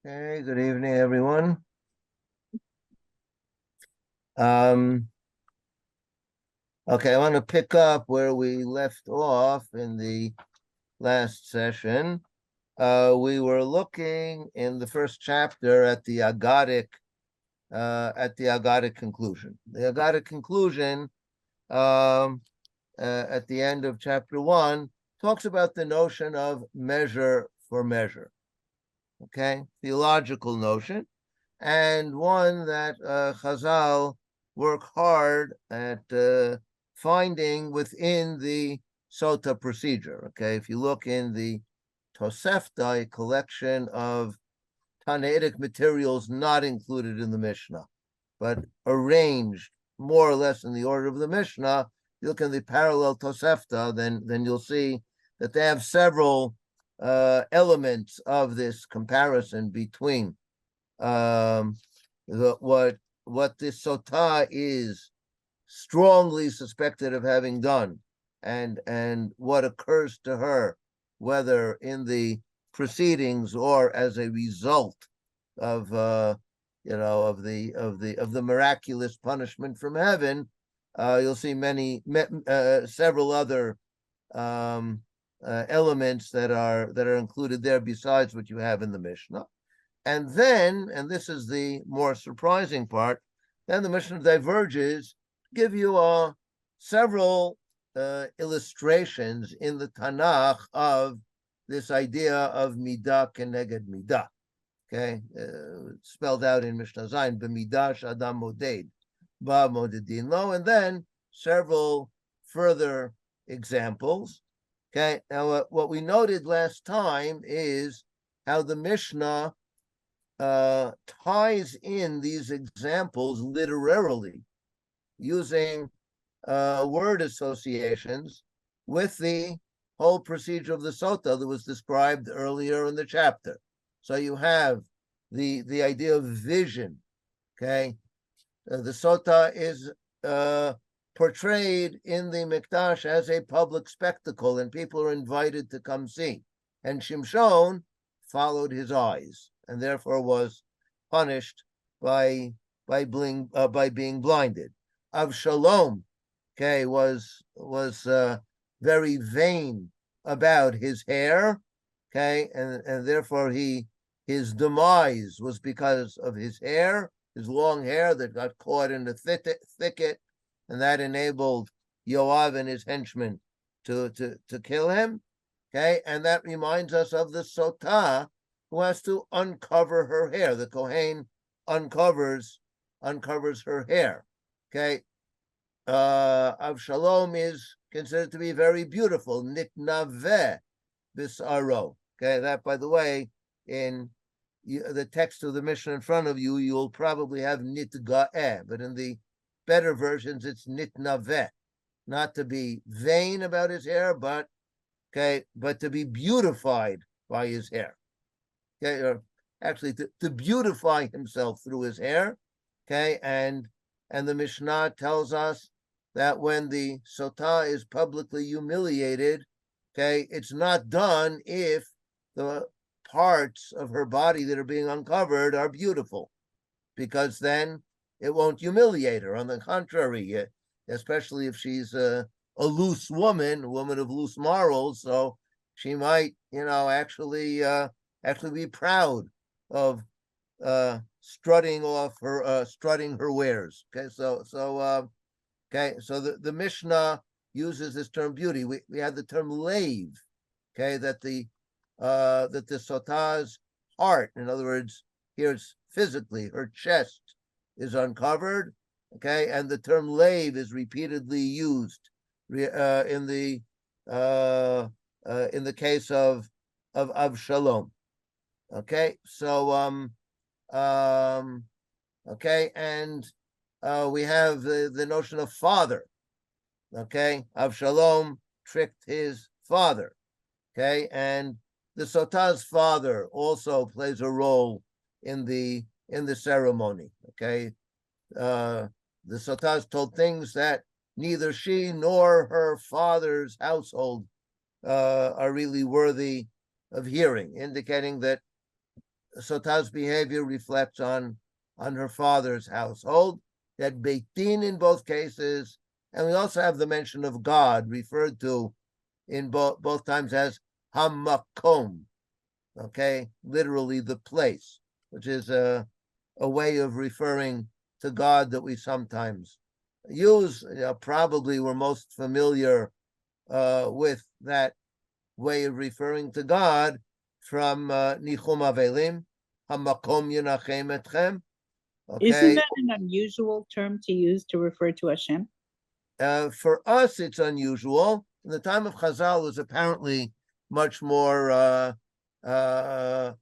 Hey, good evening, everyone. Um, okay, I want to pick up where we left off in the last session. We were looking in the first chapter at the Agadic conclusion. The Agadic conclusion, at the end of chapter 1, talks about the notion of measure for measure. Okay, theological notion, and one that Chazal work hard at finding within the Sotah procedure. Okay, if you look in the Tosefta, a collection of Tannaitic materials not included in the Mishnah, but arranged more or less in the order of the Mishnah, you look in the parallel Tosefta, then you'll see that they have several elements of this comparison between what this Sotah is strongly suspected of having done, and what occurs to her, whether in the proceedings or as a result of of the miraculous punishment from heaven. You'll see several other elements that are included there besides what you have in the Mishnah. And then, and this is the more surprising part, then the Mishnah diverges, give you several illustrations in the Tanakh of this idea of midah keneged midah. Okay, spelled out in Mishnah Zayin, b'midah sh'adam moded, ba modedin lo, and then several further examples. Okay, now what we noted last time is how the Mishnah ties in these examples literarily, using word associations with the whole procedure of the Sotah that was described earlier in the chapter. So you have the idea of vision. Okay, the Sotah is portrayed in the Mikdash as a public spectacle, and people are invited to come see. And Shimshon followed his eyes, and therefore was punished by being blinded. Avshalom, okay, was very vain about his hair, okay, and therefore his demise was because of his hair, his long hair that got caught in the thicket, and that enabled Yoav and his henchmen to kill him. Okay, and that reminds us of the Sotah, who has to uncover her hair. The Kohen uncovers her hair. Okay, Avshalom is considered to be very beautiful. Nitnaveh bisaro. Okay, that, by the way, in the text of the Mishnah in front of you, you'll probably have nitga'eh, but in the better versions, it's nitnaveh. Not to be vain about his hair, but to be beautified by his hair. Okay, or actually to beautify himself through his hair. Okay, and the Mishnah tells us that when the Sotah is publicly humiliated, okay, it's not done if the parts of her body that are being uncovered are beautiful, because then it won't humiliate her. On the contrary, especially if she's a loose woman, a woman of loose morals, so she might, actually be proud of strutting her wares. Okay, so the Mishnah uses this term beauty. We had the term lave, okay, that the Sotah's heart, in other words, here's physically her chest is uncovered, okay, and the term lave is repeatedly used in the case of Avshalom. Okay, so okay, and we have the notion of father. Okay, Avshalom tricked his father. Okay, and the Sotah's father also plays a role in the ceremony. Okay, the Sotah is told things that neither she nor her father's household are really worthy of hearing, indicating that Sotah's behavior reflects on her father's household. That Beit Din in both cases, and we also have the mention of God referred to in both times as Hamakom, okay, literally the place, which is a way of referring to God that we sometimes use. Probably we're most familiar with that way of referring to God from Nichum Avelim, Hamakom Yinachem Etchem. Isn't Okay, that an unusual term to use to refer to Hashem? for us it's unusual. In the time of Chazal, it was apparently much more current.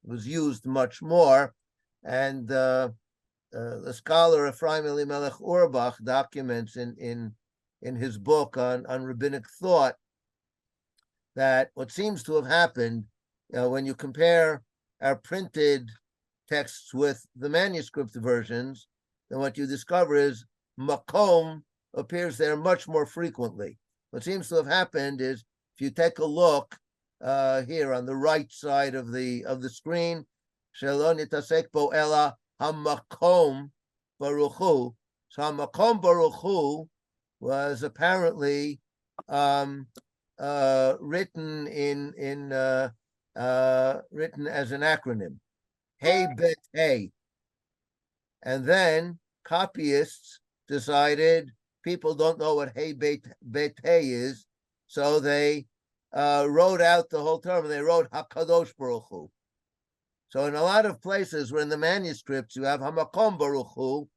It was used much more, and the scholar Ephraim Elimelech Auerbach documents in his book on rabbinic thought that what seems to have happened when you compare our printed texts with the manuscript versions, then what you discover is makom appears there much more frequently. What seems to have happened is if you take a look here on the right side of the screen, shelo nitasek bo ela hamakom baruch hu. So hamakom baruch hu was apparently written written as an acronym, Hey Bet Hey, and then copyists decided people don't know what Hey Bet Hey is, so they wrote out the whole term. They wrote Hakadosh Baruch Hu. So in a lot of places where in the manuscripts you have Hamakom Baruch Hu,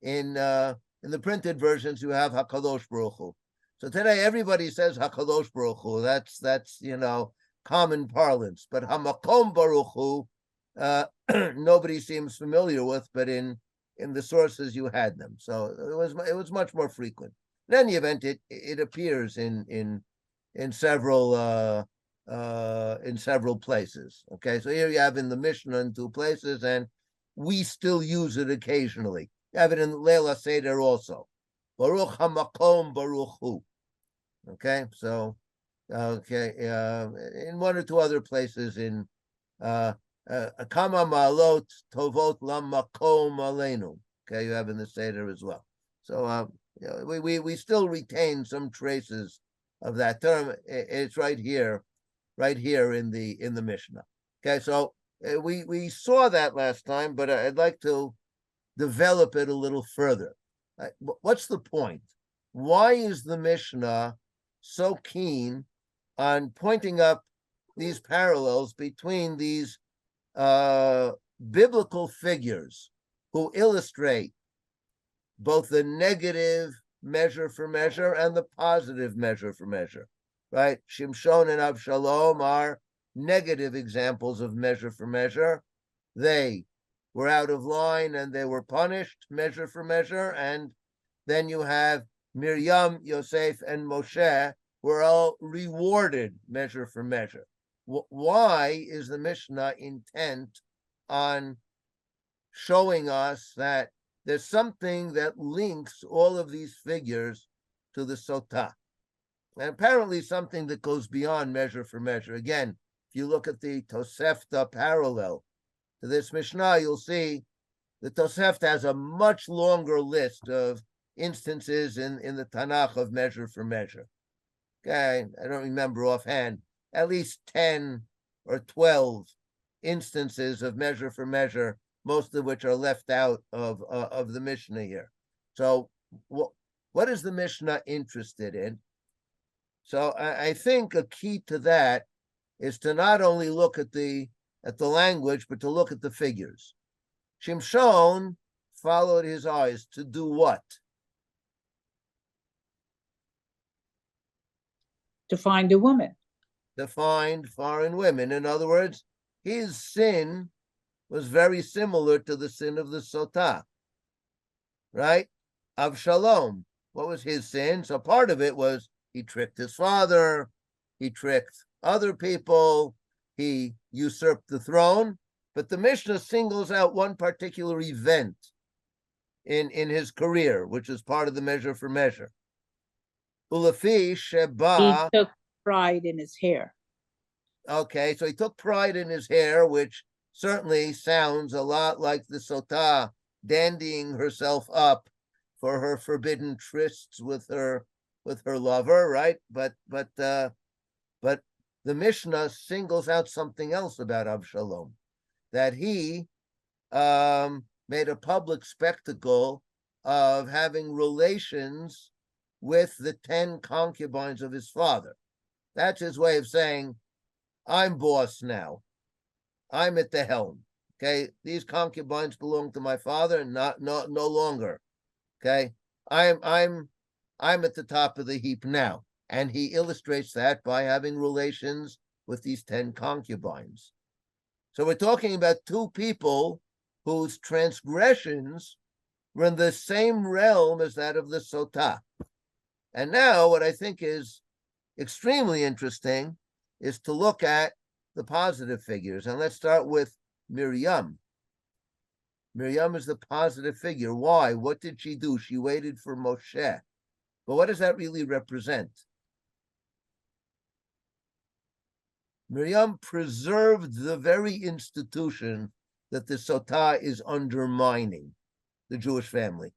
in the printed versions you have Hakadosh Baruch Hu. So today everybody says Hakadosh Baruch Hu. That's common parlance. But Hamakom Baruch Hu, nobody seems familiar with. But in the sources you had them, so it was much more frequent. In any event, it appears in several places. Okay, so here you have in the Mishnah in 2 places, and we still use it occasionally. You have it in Leila Seder also. Baruch Hamakom Baruch Hu. Okay, so in 1 or 2 other places in Kama Ma'alot Tovot Lamakom Aleinu. Okay, you have in the Seder as well. So we still retain some traces of that term. It's right here in the Mishnah. Okay, so we saw that last time, but I'd like to develop it a little further. What's the point? Why is the Mishnah so keen on pointing up these parallels between these biblical figures who illustrate both the negative measure for measure and the positive measure for measure, right? Shimshon and Avshalom are negative examples of measure for measure. They were out of line and they were punished, measure for measure. And then you have Miriam, Yosef, and Moshe were all rewarded, measure for measure. Why is the Mishnah intent on showing us that there's something that links all of these figures to the Sotah? And apparently something that goes beyond measure for measure. Again, if you look at the Tosefta parallel to this Mishnah, you'll see the Tosefta has a much longer list of instances in the Tanakh of measure for measure. Okay, I don't remember offhand, at least 10 or 12 instances of measure for measure, most of which are left out of the Mishnah here. So what is the Mishnah interested in? So I think a key to that is to not only look at the language, but to look at the figures. Shimshon followed his eyes to do what? To find a woman. To find foreign women. In other words, his sin was very similar to the sin of the Sotah, right? Avshalom, what was his sin? So part of it was he tricked his father, he tricked other people, he usurped the throne. But the Mishnah singles out one particular event in his career, which is part of the measure for measure. Ulafi He Sheba. took pride in his hair. Okay, so he took pride in his hair, which certainly sounds a lot like the Sotah dandying herself up for her forbidden trysts with her lover, right? But the Mishnah singles out something else about Avshalom, that he made a public spectacle of having relations with the 10 concubines of his father. That's his way of saying, I'm boss now. I'm at the helm. Okay, these concubines belong to my father, and no longer. Okay, I'm at the top of the heap now, and he illustrates that by having relations with these 10 concubines. So we're talking about two people whose transgressions were in the same realm as that of the Sotah. And now what I think is extremely interesting is to look at the positive figures. And let's start with Miriam. Miriam is the positive figure. Why? What did she do? She waited for Moshe. But what does that really represent? Miriam preserved the very institution that the Sotah is undermining, the Jewish family.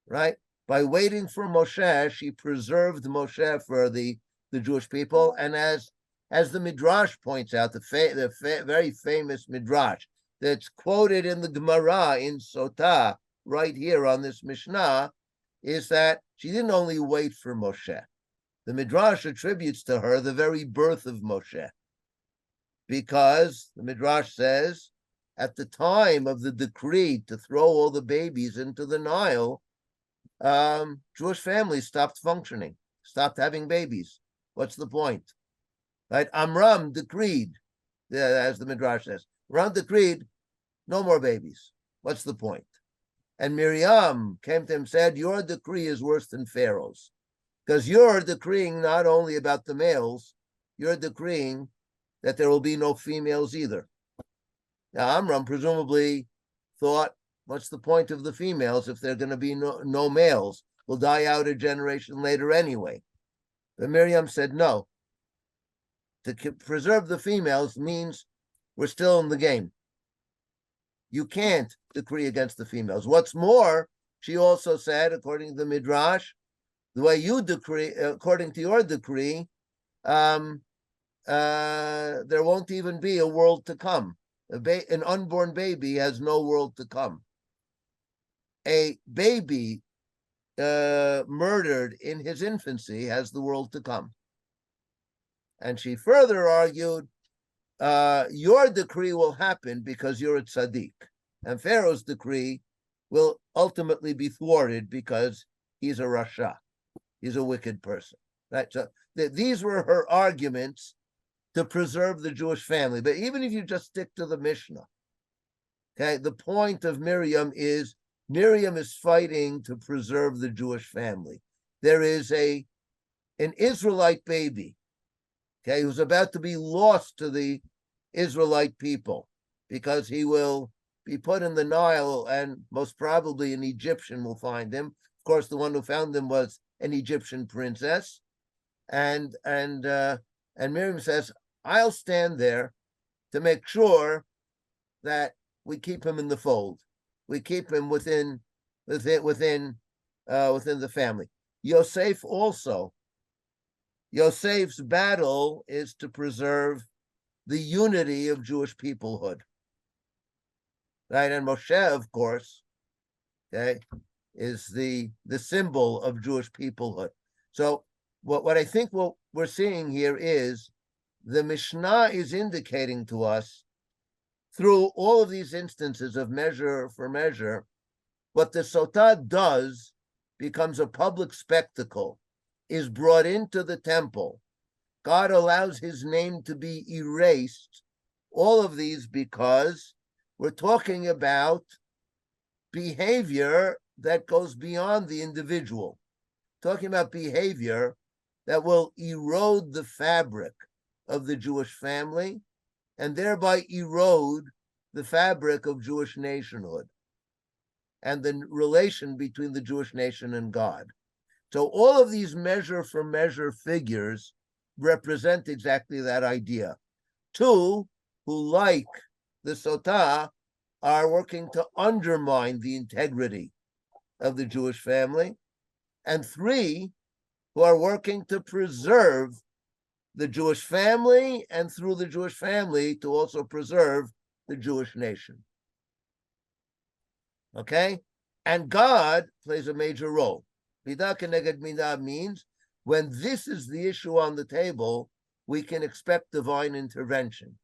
Right? By waiting for Moshe, she preserved Moshe for the Jewish people. And as the Midrash points out, the very famous Midrash that's quoted in the Gemara in Sotah, right here on this Mishnah, is that she didn't only wait for Moshe. The Midrash attributes to her the very birth of Moshe, because the Midrash says, at the time of the decree to throw all the babies into the Nile, Jewish families stopped functioning, stopped having babies. What's the point? Right? Amram decreed, as the Midrash says, Amram decreed, no more babies. What's the point? And Miriam came to him and said, your decree is worse than Pharaoh's, because you're decreeing not only about the males, you're decreeing that there will be no females either. Now, Amram presumably thought, what's the point of the females if there are going to be no males? We'll die out a generation later anyway. But Miriam said, no. To preserve the females means we're still in the game. You can't decree against the females. What's more, she also said, according to the Midrash, the way you decree, according to your decree, there won't even be a world to come. An unborn baby has no world to come. A baby murdered in his infancy has the world to come. And she further argued, your decree will happen because you're a tzaddik, and Pharaoh's decree will ultimately be thwarted because he's a rasha, he's a wicked person. Right? So these were her arguments to preserve the Jewish family. But even if you just stick to the Mishnah, okay, the point of Miriam is fighting to preserve the Jewish family. There is an Israelite baby, okay, who's about to be lost to the Israelite people because he will be put in the Nile, and most probably an Egyptian will find him. Of course, the one who found him was an Egyptian princess. And Miriam says, I'll stand there to make sure that we keep him in the fold. We keep him within the family. Yosef also. Yosef's battle is to preserve the unity of Jewish peoplehood. Right? And Moshe, of course, okay, is the symbol of Jewish peoplehood. So what I think what we're seeing here is the Mishnah is indicating to us through all of these instances of measure for measure, what the Sotah does becomes a public spectacle, is brought into the temple. God allows his name to be erased. All of these because we're talking about behavior that goes beyond the individual. Talking about behavior that will erode the fabric of the Jewish family and thereby erode the fabric of Jewish nationhood and the relation between the Jewish nation and God. So all of these measure for measure figures represent exactly that idea. Two, who like the Sotah, are working to undermine the integrity of the Jewish family. And three, who are working to preserve the Jewish family, and through the Jewish family to also preserve the Jewish nation. Okay? And God plays a major role. Midah keneged midah means when this is the issue on the table, we can expect divine intervention.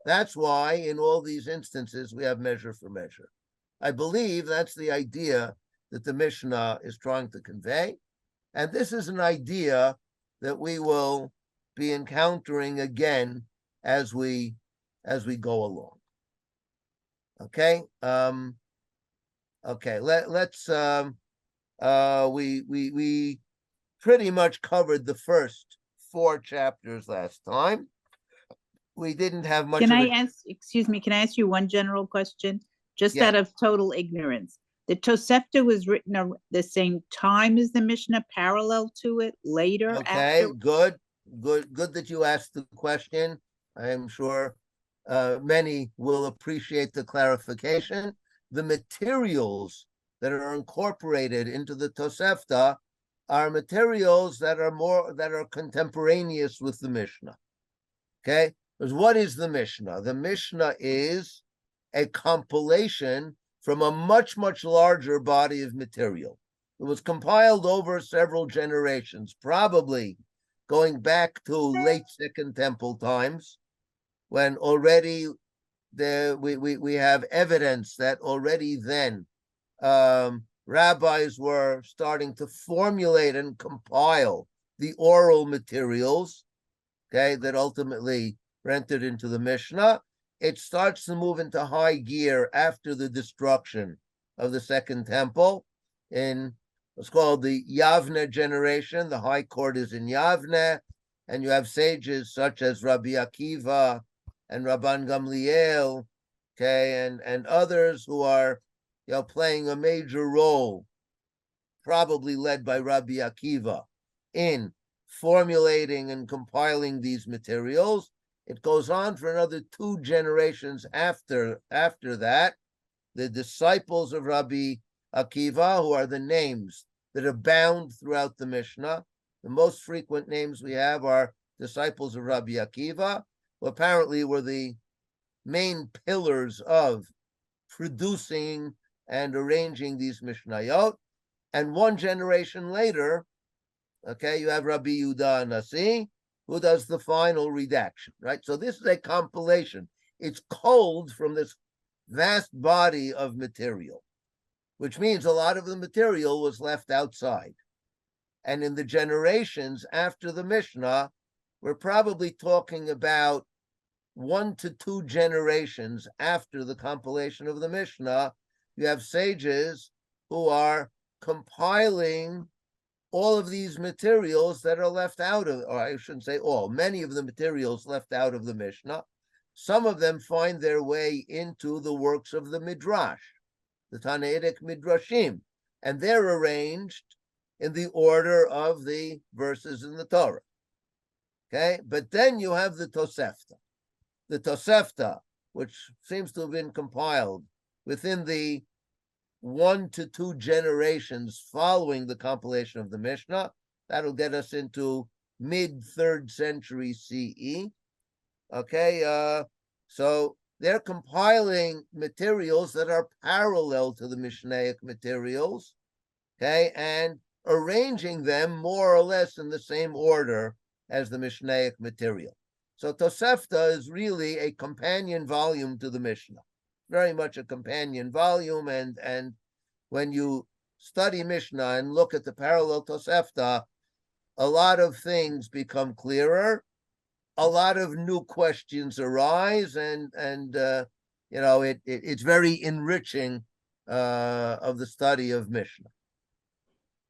That's why in all these instances we have measure for measure. I believe that's the idea that the Mishnah is trying to convey. And this is an idea that we will be encountering again as we go along. Okay. Okay. Let's. We pretty much covered the first 4 chapters last time. We didn't have much. Can I ask you one general question? Just out of total ignorance. The Tosefta was written at the same time as the Mishnah, parallel to it, later. Okay, after? good that you asked the question. I am sure many will appreciate the clarification. The materials that are incorporated into the Tosefta are materials that are contemporaneous with the Mishnah. Okay, because what is the Mishnah? The Mishnah is a compilation from a much, much larger body of material. It was compiled over several generations, probably going back to late Second Temple times, when already we have evidence that already then rabbis were starting to formulate and compile the oral materials, okay, that ultimately entered into the Mishnah. It starts to move into high gear after the destruction of the Second Temple in what's called the Yavne generation. The high court is in Yavne, and you have sages such as Rabbi Akiva and Rabban Gamliel, okay, and others who are playing a major role, probably led by Rabbi Akiva, in formulating and compiling these materials. It goes on for another 2 generations after that. The disciples of Rabbi Akiva, who are the names that abound throughout the Mishnah. The most frequent names we have are disciples of Rabbi Akiva, who apparently were the main pillars of producing and arranging these Mishnayot. And 1 generation later, okay, you have Rabbi Yehuda Nasi, who does the final redaction, right? So this is a compilation. It's culled from this vast body of material, which means a lot of the material was left outside. And in the generations after the Mishnah, we're probably talking about 1 to 2 generations after the compilation of the Mishnah. You have sages who are compiling all of these materials that are left out of, or I shouldn't say all, many of the materials left out of the Mishnah. Some of them find their way into the works of the Midrash, the Tanaitic Midrashim, and they're arranged in the order of the verses in the Torah. Okay, but then you have the Tosefta. The Tosefta, which seems to have been compiled within the 1 to 2 generations following the compilation of the Mishnah. That'll get us into mid-3rd century CE. Okay, so they're compiling materials that are parallel to the Mishnaic materials, okay, and arranging them more or less in the same order as the Mishnaic material. So Tosefta is really a companion volume to the Mishnah. Very much a companion volume, and when you study Mishnah and look at the parallel Tosefta, a lot of things become clearer, a lot of new questions arise, and it's very enriching of the study of Mishnah.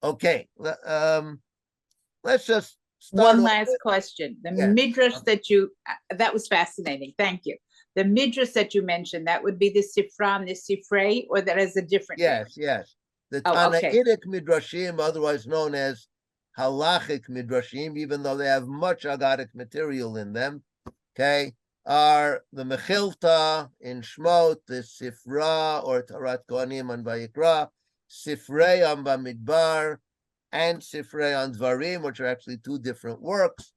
Okay, let's just start. One last question. The Midrash that was fascinating. Thank you. The Midrash that you mentioned, that would be the Sifra, the Sifrei, or that is a different name? Yes. The Tanaitic Midrashim, otherwise known as halachic midrashim, even though they have much agadic material in them, okay, are the Mechilta in Shmot, the Sifra or Tarat Kohanim on Vayikra, Sifrei on Bamidbar, and Sifrei on Dvarim, which are actually two different works.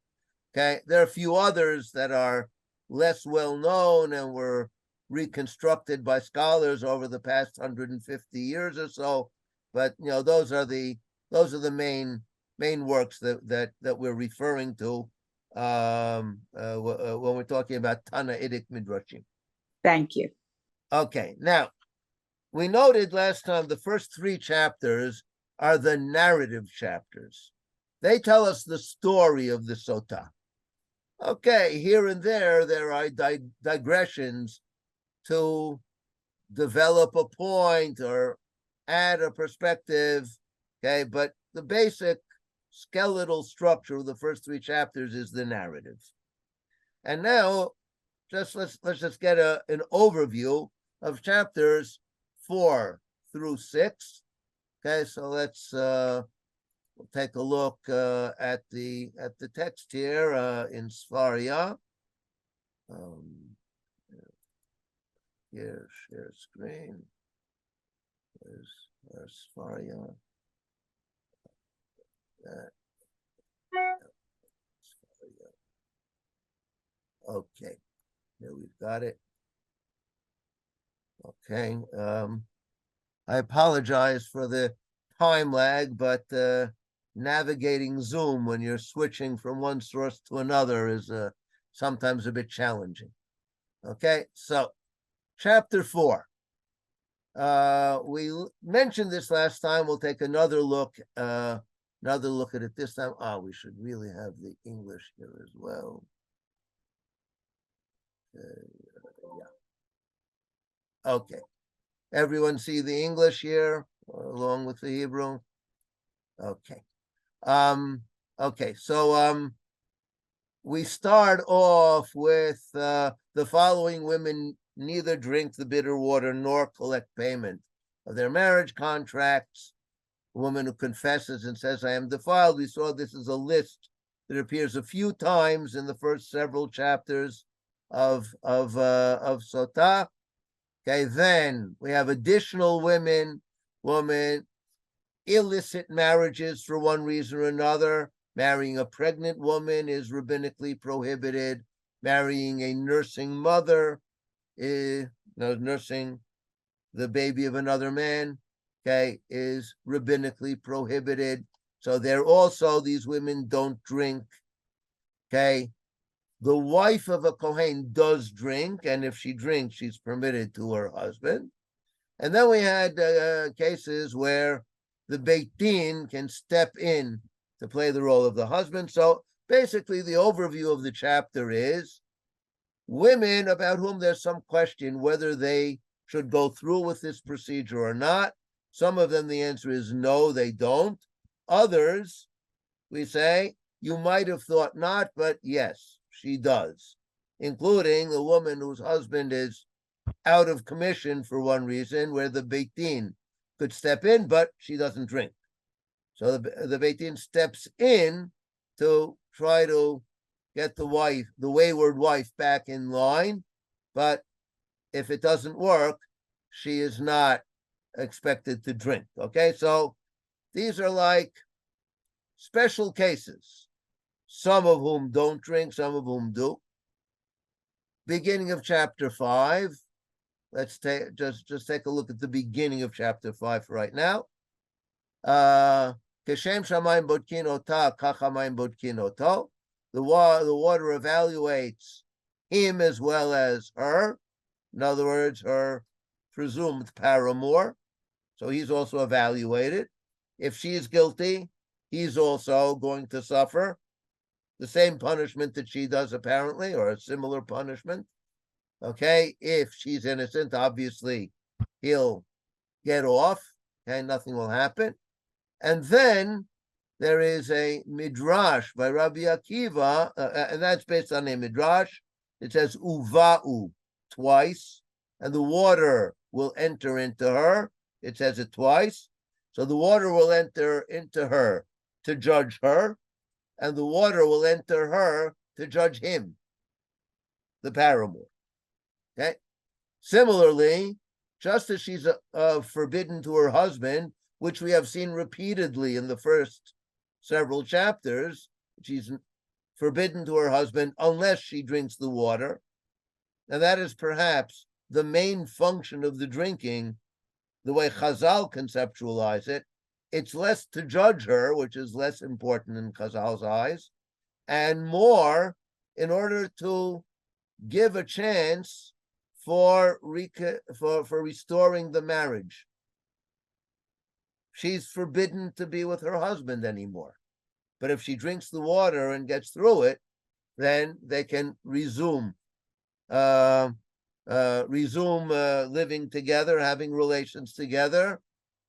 Okay, there are a few others that are less well known and were reconstructed by scholars over the past 150 years or so. But those are the main works that we're referring to when we're talking about Tanaitic Midrashim. Thank you. Okay, now we noted last time the first three chapters are the narrative chapters. They tell us the story of the Sotah. Okay, here and there are digressions to develop a point or add a perspective. Okay, but the basic skeletal structure of the first three chapters is the narrative. And now, let's just get an overview of chapters 4 through 6. Okay, so let's we'll take a look at the text here in Svaria. Here, share screen. There's Svaria. Okay, here we've got it. Okay, I apologize for the time lag, but navigating Zoom when you're switching from one source to another is sometimes a bit challenging. Okay, so chapter 4. We mentioned this last time. We'll take another look at it this time. We should really have the English here as well. Yeah. Okay. Everyone see the English here along with the Hebrew? Okay. Okay, so we start off with the following women neither drink the bitter water nor collect payment of their marriage contracts. A woman who confesses and says, I am defiled. We saw this is a list that appears a few times in the first several chapters of Sotah. Okay, then we have additional women, illicit marriages for one reason or another. Marrying a pregnant woman is rabbinically prohibited. Marrying a nursing mother, nursing the baby of another man, okay, is rabbinically prohibited. So these women don't drink. Okay, the wife of a Kohen does drink, and if she drinks, she's permitted to her husband. And then we had cases where the Beit Din can step in to play the role of the husband. So basically, the overview of the chapter is women about whom there's some question whether they should go through with this procedure or not. Some of them, the answer is no, they don't. Others, we say, you might have thought not, but yes, she does, including the woman whose husband is out of commission for one reason, where the Beit Din could step in, but she doesn't drink. So the Beit Din steps in to try to get the wayward wife back in line. But if it doesn't work, she is not expected to drink. Okay, so these are like special cases, some of whom don't drink, some of whom do. Beginning of chapter 5. Let's just take a look at the beginning of chapter 5 right now. Keshem shamayim bodkin ota, kach hamayim bodkin oto. The water evaluates him as well as her. In other words, her presumed paramour. So he's also evaluated. If she is guilty, he's also going to suffer the same punishment that she does, apparently, or a similar punishment. Okay, if she's innocent, obviously he'll get off. Okay, nothing will happen. And then there is a midrash by Rabbi Akiva, and that's based on a midrash. It says uva'u twice, and the water will enter into her. It says it twice. So the water will enter into her to judge her, and the water will enter her to judge him, the paramour. Okay. Similarly, just as she's forbidden to her husband, which we have seen repeatedly in the first several chapters, she's forbidden to her husband unless she drinks the water. And that is perhaps the main function of the drinking, the way Chazal conceptualize it. It's less to judge her, which is less important in Chazal's eyes, and more in order to give a chance for restoring the marriage. She's forbidden to be with her husband anymore. But if she drinks the water and gets through it, then they can resume living together, having relations together.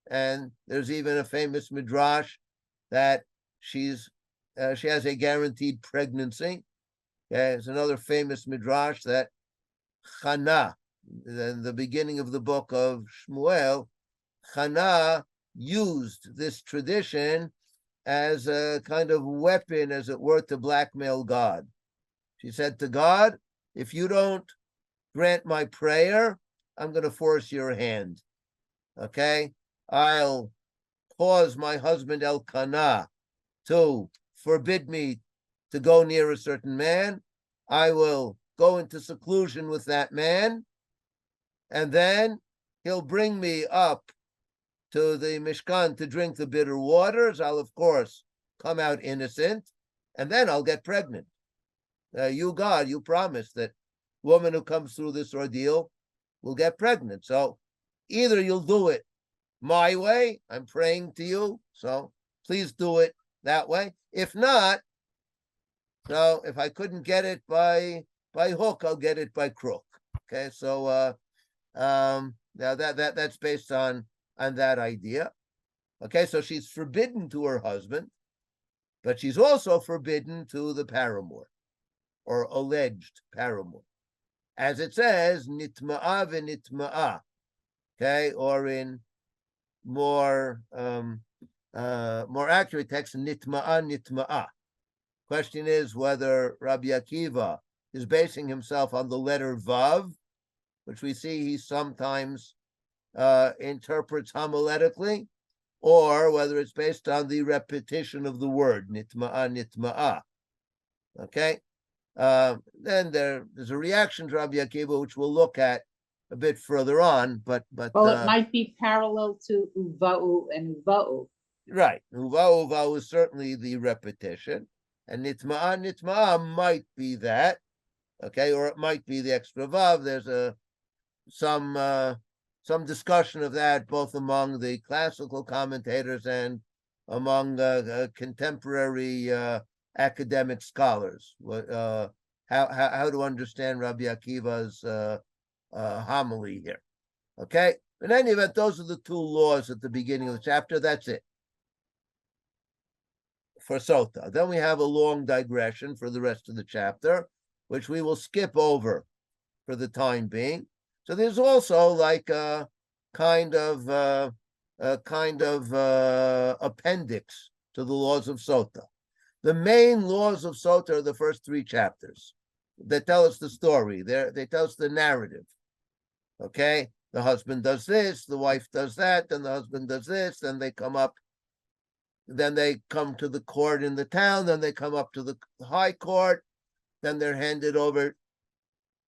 And there's even a famous midrash that she has a guaranteed pregnancy. There's another famous midrash that Chana, in the beginning of the book of Shmuel, Chana used this tradition as a kind of weapon, as it were, to blackmail God. She said to God, if you don't grant my prayer, I'm going to force your hand. Okay? I'll cause my husband Elkanah to forbid me to go near a certain man. I will go into seclusion with that man, and then he'll bring me up to the Mishkan to drink the bitter waters. I'll, of course, come out innocent, and then I'll get pregnant. You, God, you promised that woman who comes through this ordeal will get pregnant. So either you'll do it my way, I'm praying to you, so please do it that way. If not, so if I couldn't get it by hook, I'll get it by crook. Okay, so now that's based on that idea. Okay, so she's forbidden to her husband, but she's also forbidden to the paramour, or alleged paramour. As it says, nitma'a v'nitma'a. Okay, or in more accurate text, nitma'a nitma'a. Question is whether Rabbi Akiva is basing himself on the letter Vav, which we see he sometimes interprets homiletically, or whether it's based on the repetition of the word, nitma'a, nitma'a. Okay? Then there's a reaction to Rabbi Akiva, which we'll look at a bit further on, but well, it might be parallel to uva'u and uva'u. Right. Uva'u is certainly the repetition, and nitma'a might be that, okay, or it might be the extra vav. There's some discussion of that both among the classical commentators and among contemporary academic scholars. How to understand Rabbi Akiva's homily here. Okay. In any event, those are the two laws at the beginning of the chapter. That's it for Sotah. Then we have a long digression for the rest of the chapter, which we will skip over for the time being. So there's also like a kind of appendix to the laws of Sotah. The main laws of Sotah are the first three chapters. They tell us the story. They tell us the narrative. Okay, the husband does this, the wife does that, then the husband does this, then they come to the court in the town, then they come up to the high court, then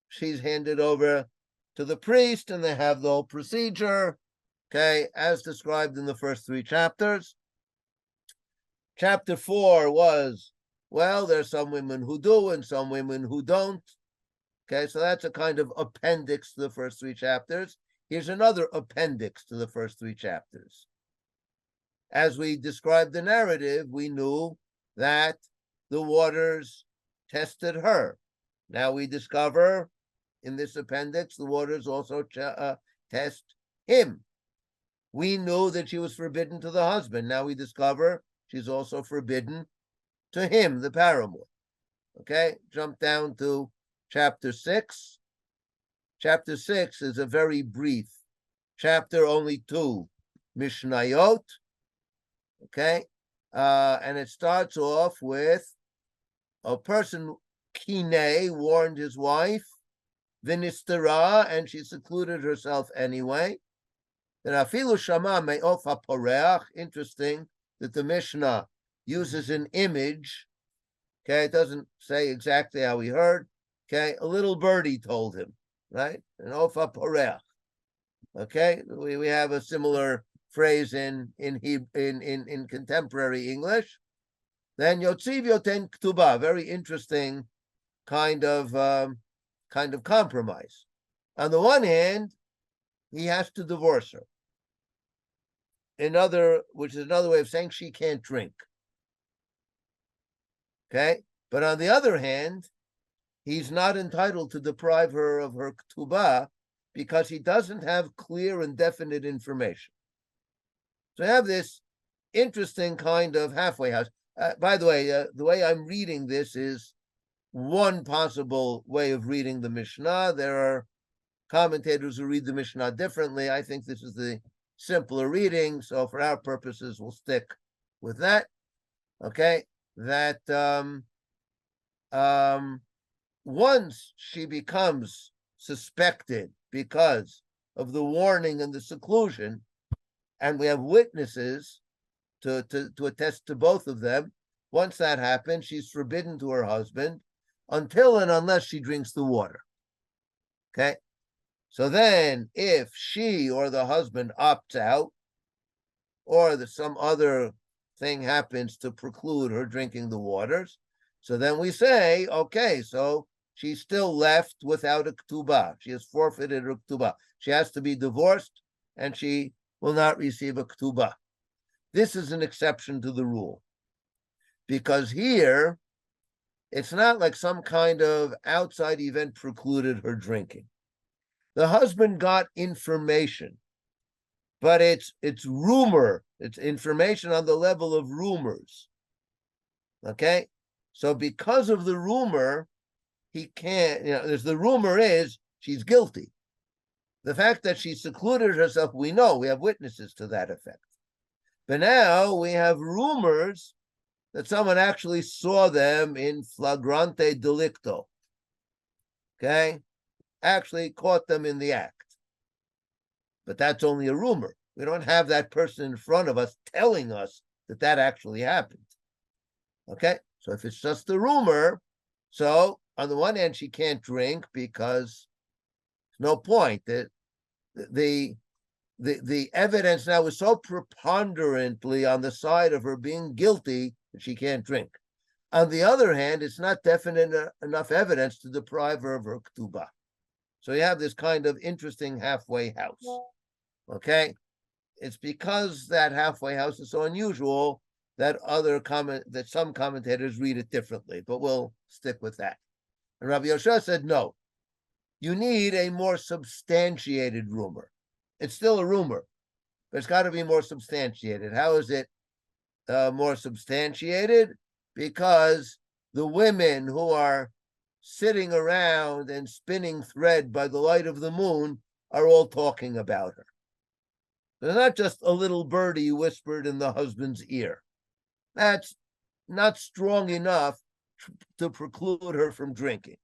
she's handed over to the priest, and they have the whole procedure, okay, as described in the first three chapters. Chapter 4 was, well, there's some women who do and some women who don't. Okay, so that's a kind of appendix to the first three chapters. Here's another appendix to the first three chapters. As we described the narrative, we knew that the waters tested her. Now we discover in this appendix, the waters also test him. We knew that she was forbidden to the husband. Now we discover she's also forbidden to him, the paramour. Okay, jump down to Chapter 6. Chapter 6 is a very brief chapter, only 2 Mishnayot. Okay, And it starts off with a person, Kine, warned his wife, Vinistera, and she secluded herself anyway. Then Afilu Shama Me'of HaPoreach, interesting that the Mishnah uses an image. Okay, it doesn't say exactly how he heard. Okay, a little birdie told him, right? An Of HaPoreach. Okay, we have a similar phrase in contemporary English. Then Yotziv Yoten Ktuba, very interesting kind of compromise. On the one hand, he has to divorce her. Which is another way of saying she can't drink. Okay, but on the other hand, he's not entitled to deprive her of her ketubah because he doesn't have clear and definite information. So I have this interesting kind of halfway house. By the way I'm reading this is one possible way of reading the Mishnah. There are commentators who read the Mishnah differently. I think this is the simpler reading, so for our purposes, we'll stick with that. Okay, that once she becomes suspected because of the warning and the seclusion, and we have witnesses to attest to both of them, once that happens, she's forbidden to her husband until and unless she drinks the water. Okay, so then if she or the husband opts out, or some other thing happens to preclude her drinking the waters, so then we say, okay, so she's still left without a ketubah. She has forfeited her ketubah. She has to be divorced, and she will not receive a ketubah. This is an exception to the rule, because here, it's not like some kind of outside event precluded her drinking. The husband got information, but it's rumor. It's information on the level of rumors. Okay? So because of the rumor, he can't, the rumor is she's guilty. The fact that she secluded herself, we know, we have witnesses to that effect. But now we have rumors that someone actually saw them in flagrante delicto. Okay? Actually caught them in the act. But that's only a rumor. We don't have that person in front of us telling us that that actually happened. Okay? So if it's just a rumor, so on the one hand, she can't drink because there's no point. The evidence now is so preponderantly on the side of her being guilty that she can't drink. On the other hand, it's not definite enough evidence to deprive her of her ketubah. So you have this kind of interesting halfway house. Okay? It's because that halfway house is so unusual that some commentators read it differently, but we'll stick with that. And Rabbi Yoshua said, no, you need a more substantiated rumor. It's still a rumor, but it's got to be more substantiated. How is it more substantiated? Because the women who are sitting around and spinning thread by the light of the moon are all talking about her. They're not just a little birdie whispered in the husband's ear. That's not strong enough to preclude her from drinking.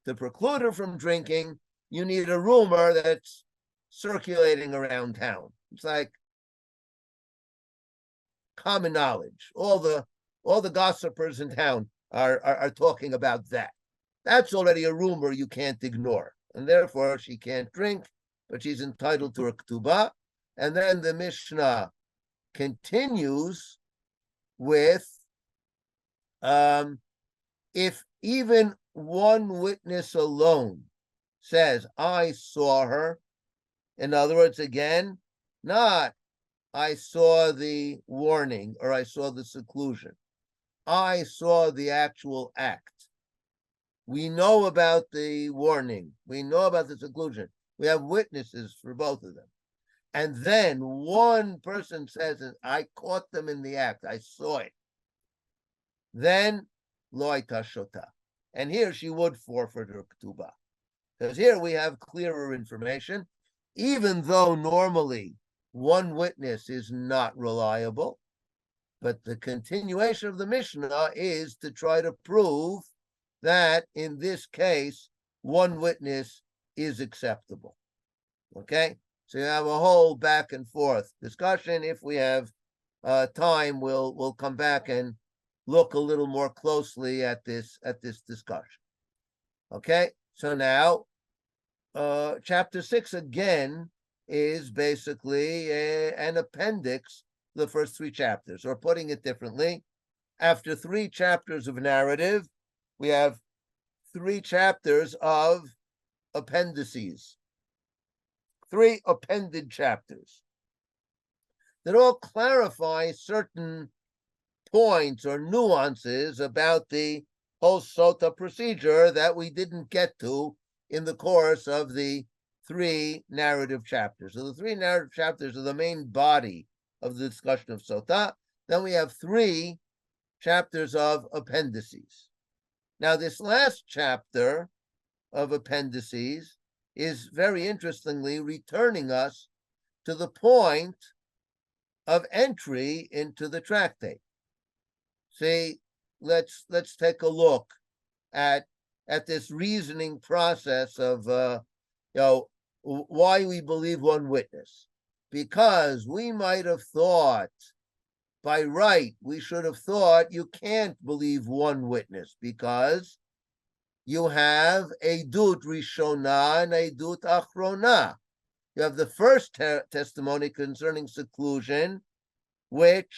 To preclude her from drinking, you need a rumor that's circulating around town. It's like common knowledge. All the gossipers in town are talking about that. That's already a rumor you can't ignore. And therefore, she can't drink, but she's entitled to her ketubah. And then the Mishnah continues with, if even one witness alone says, I saw her, in other words, again, not I saw the warning or I saw the seclusion. I saw the actual act. We know about the warning. We know about the seclusion. We have witnesses for both of them. And then one person says, I caught them in the act. I saw it. Then, lo hayta sotah. And here she would forfeit her ketubah. Because here we have clearer information, even though normally one witness is not reliable. But the continuation of the Mishnah is to try to prove that in this case, one witness is acceptable. Okay? So you have a whole back and forth discussion. If we have time, we'll come back and look a little more closely at this discussion. Okay? So now chapter 6 again is basically an appendix to the first 3 chapters, or putting it differently, after 3 chapters of narrative, we have 3 chapters of appendices, 3 appended chapters that all clarify certain points or nuances about the whole Sotah procedure that we didn't get to in the course of the 3 narrative chapters. So the 3 narrative chapters are the main body of the discussion of Sotah. Then we have 3 chapters of appendices. Now, this last chapter of appendices is very interestingly returning us to the point of entry into the tractate. See, let's take a look at this reasoning process of why we believe one witness. Because we might have thought, by right, we should have thought you can't believe one witness because you have Eidut Rishona and Eidut Achrona. You have the first testimony concerning seclusion, which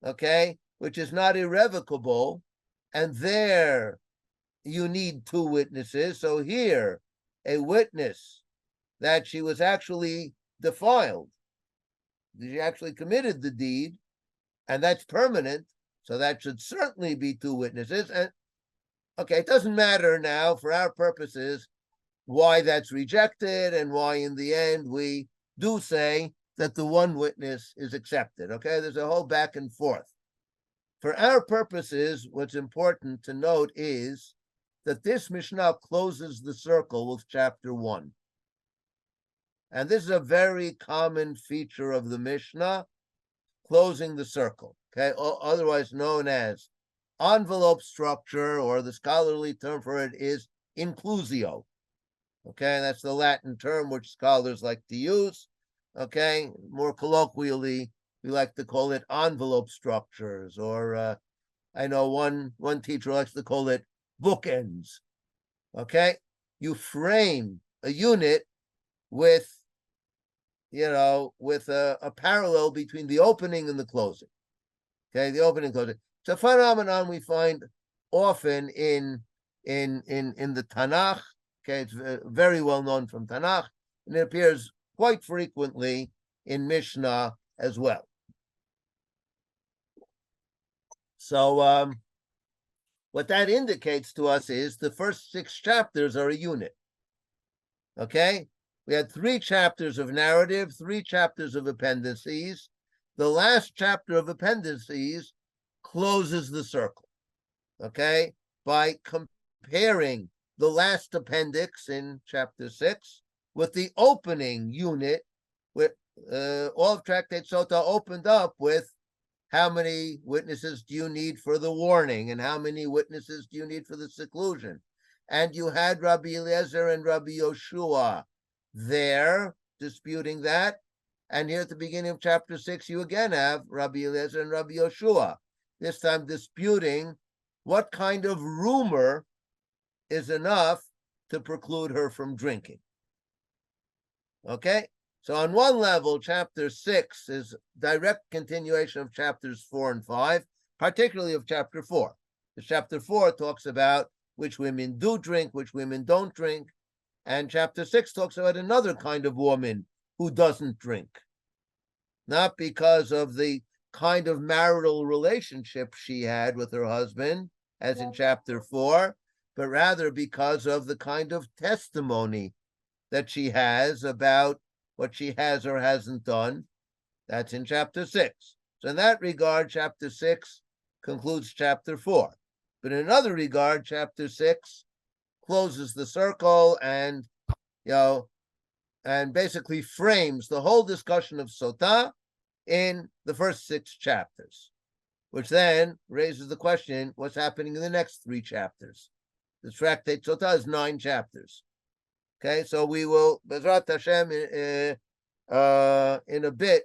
is not irrevocable, and there you need 2 witnesses. So here, a witness that she was actually defiled, she actually committed the deed, and that's permanent, so that should certainly be 2 witnesses. And it doesn't matter now for our purposes why that's rejected and why in the end we do say that the 1 witness is accepted. There's a whole back and forth. For our purposes, what's important to note is that this Mishnah closes the circle with chapter 1. And this is a very common feature of the Mishnah, closing the circle, otherwise known as envelope structure, or the scholarly term for it is inclusio. That's the Latin term which scholars like to use. More colloquially, we like to call it envelope structures, or I know one teacher likes to call it bookends. You frame a unit with a parallel between the opening and the closing. The opening and closing. It's a phenomenon we find often in the Tanakh. It's very well known from Tanakh, and it appears quite frequently in Mishnah as well. So what that indicates to us is the first 6 chapters are a unit. We had 3 chapters of narrative, 3 chapters of appendices. The last chapter of appendices closes the circle, by comparing the last appendix in chapter 6 with the opening unit. With all of Tractate Sotah opened up with how many witnesses do you need for the warning and how many witnesses do you need for the seclusion. And you had Rabbi Eliezer and Rabbi Yoshua there disputing that. And here at the beginning of chapter 6, you again have Rabbi Eliezer and Rabbi Yoshua, this time disputing what kind of rumor is enough to preclude her from drinking. So on one level, chapter 6 is direct continuation of chapters 4 and 5, particularly of chapter 4. Because chapter 4 talks about which women do drink, which women don't drink. And chapter 6 talks about another kind of woman who doesn't drink. Not because of the kind of marital relationship she had with her husband, as in chapter 4, but rather because of the kind of testimony that she has about what she has or hasn't done. That's in chapter 6. So in that regard, chapter 6 concludes chapter 4. But in another regard, chapter 6 closes the circle and basically frames the whole discussion of Sotah in the first 6 chapters. which then raises the question, what's happening in the next 3 chapters? The tractate Sotah is 9 chapters. Okay, so we will, Bezrat Hashem, in a bit,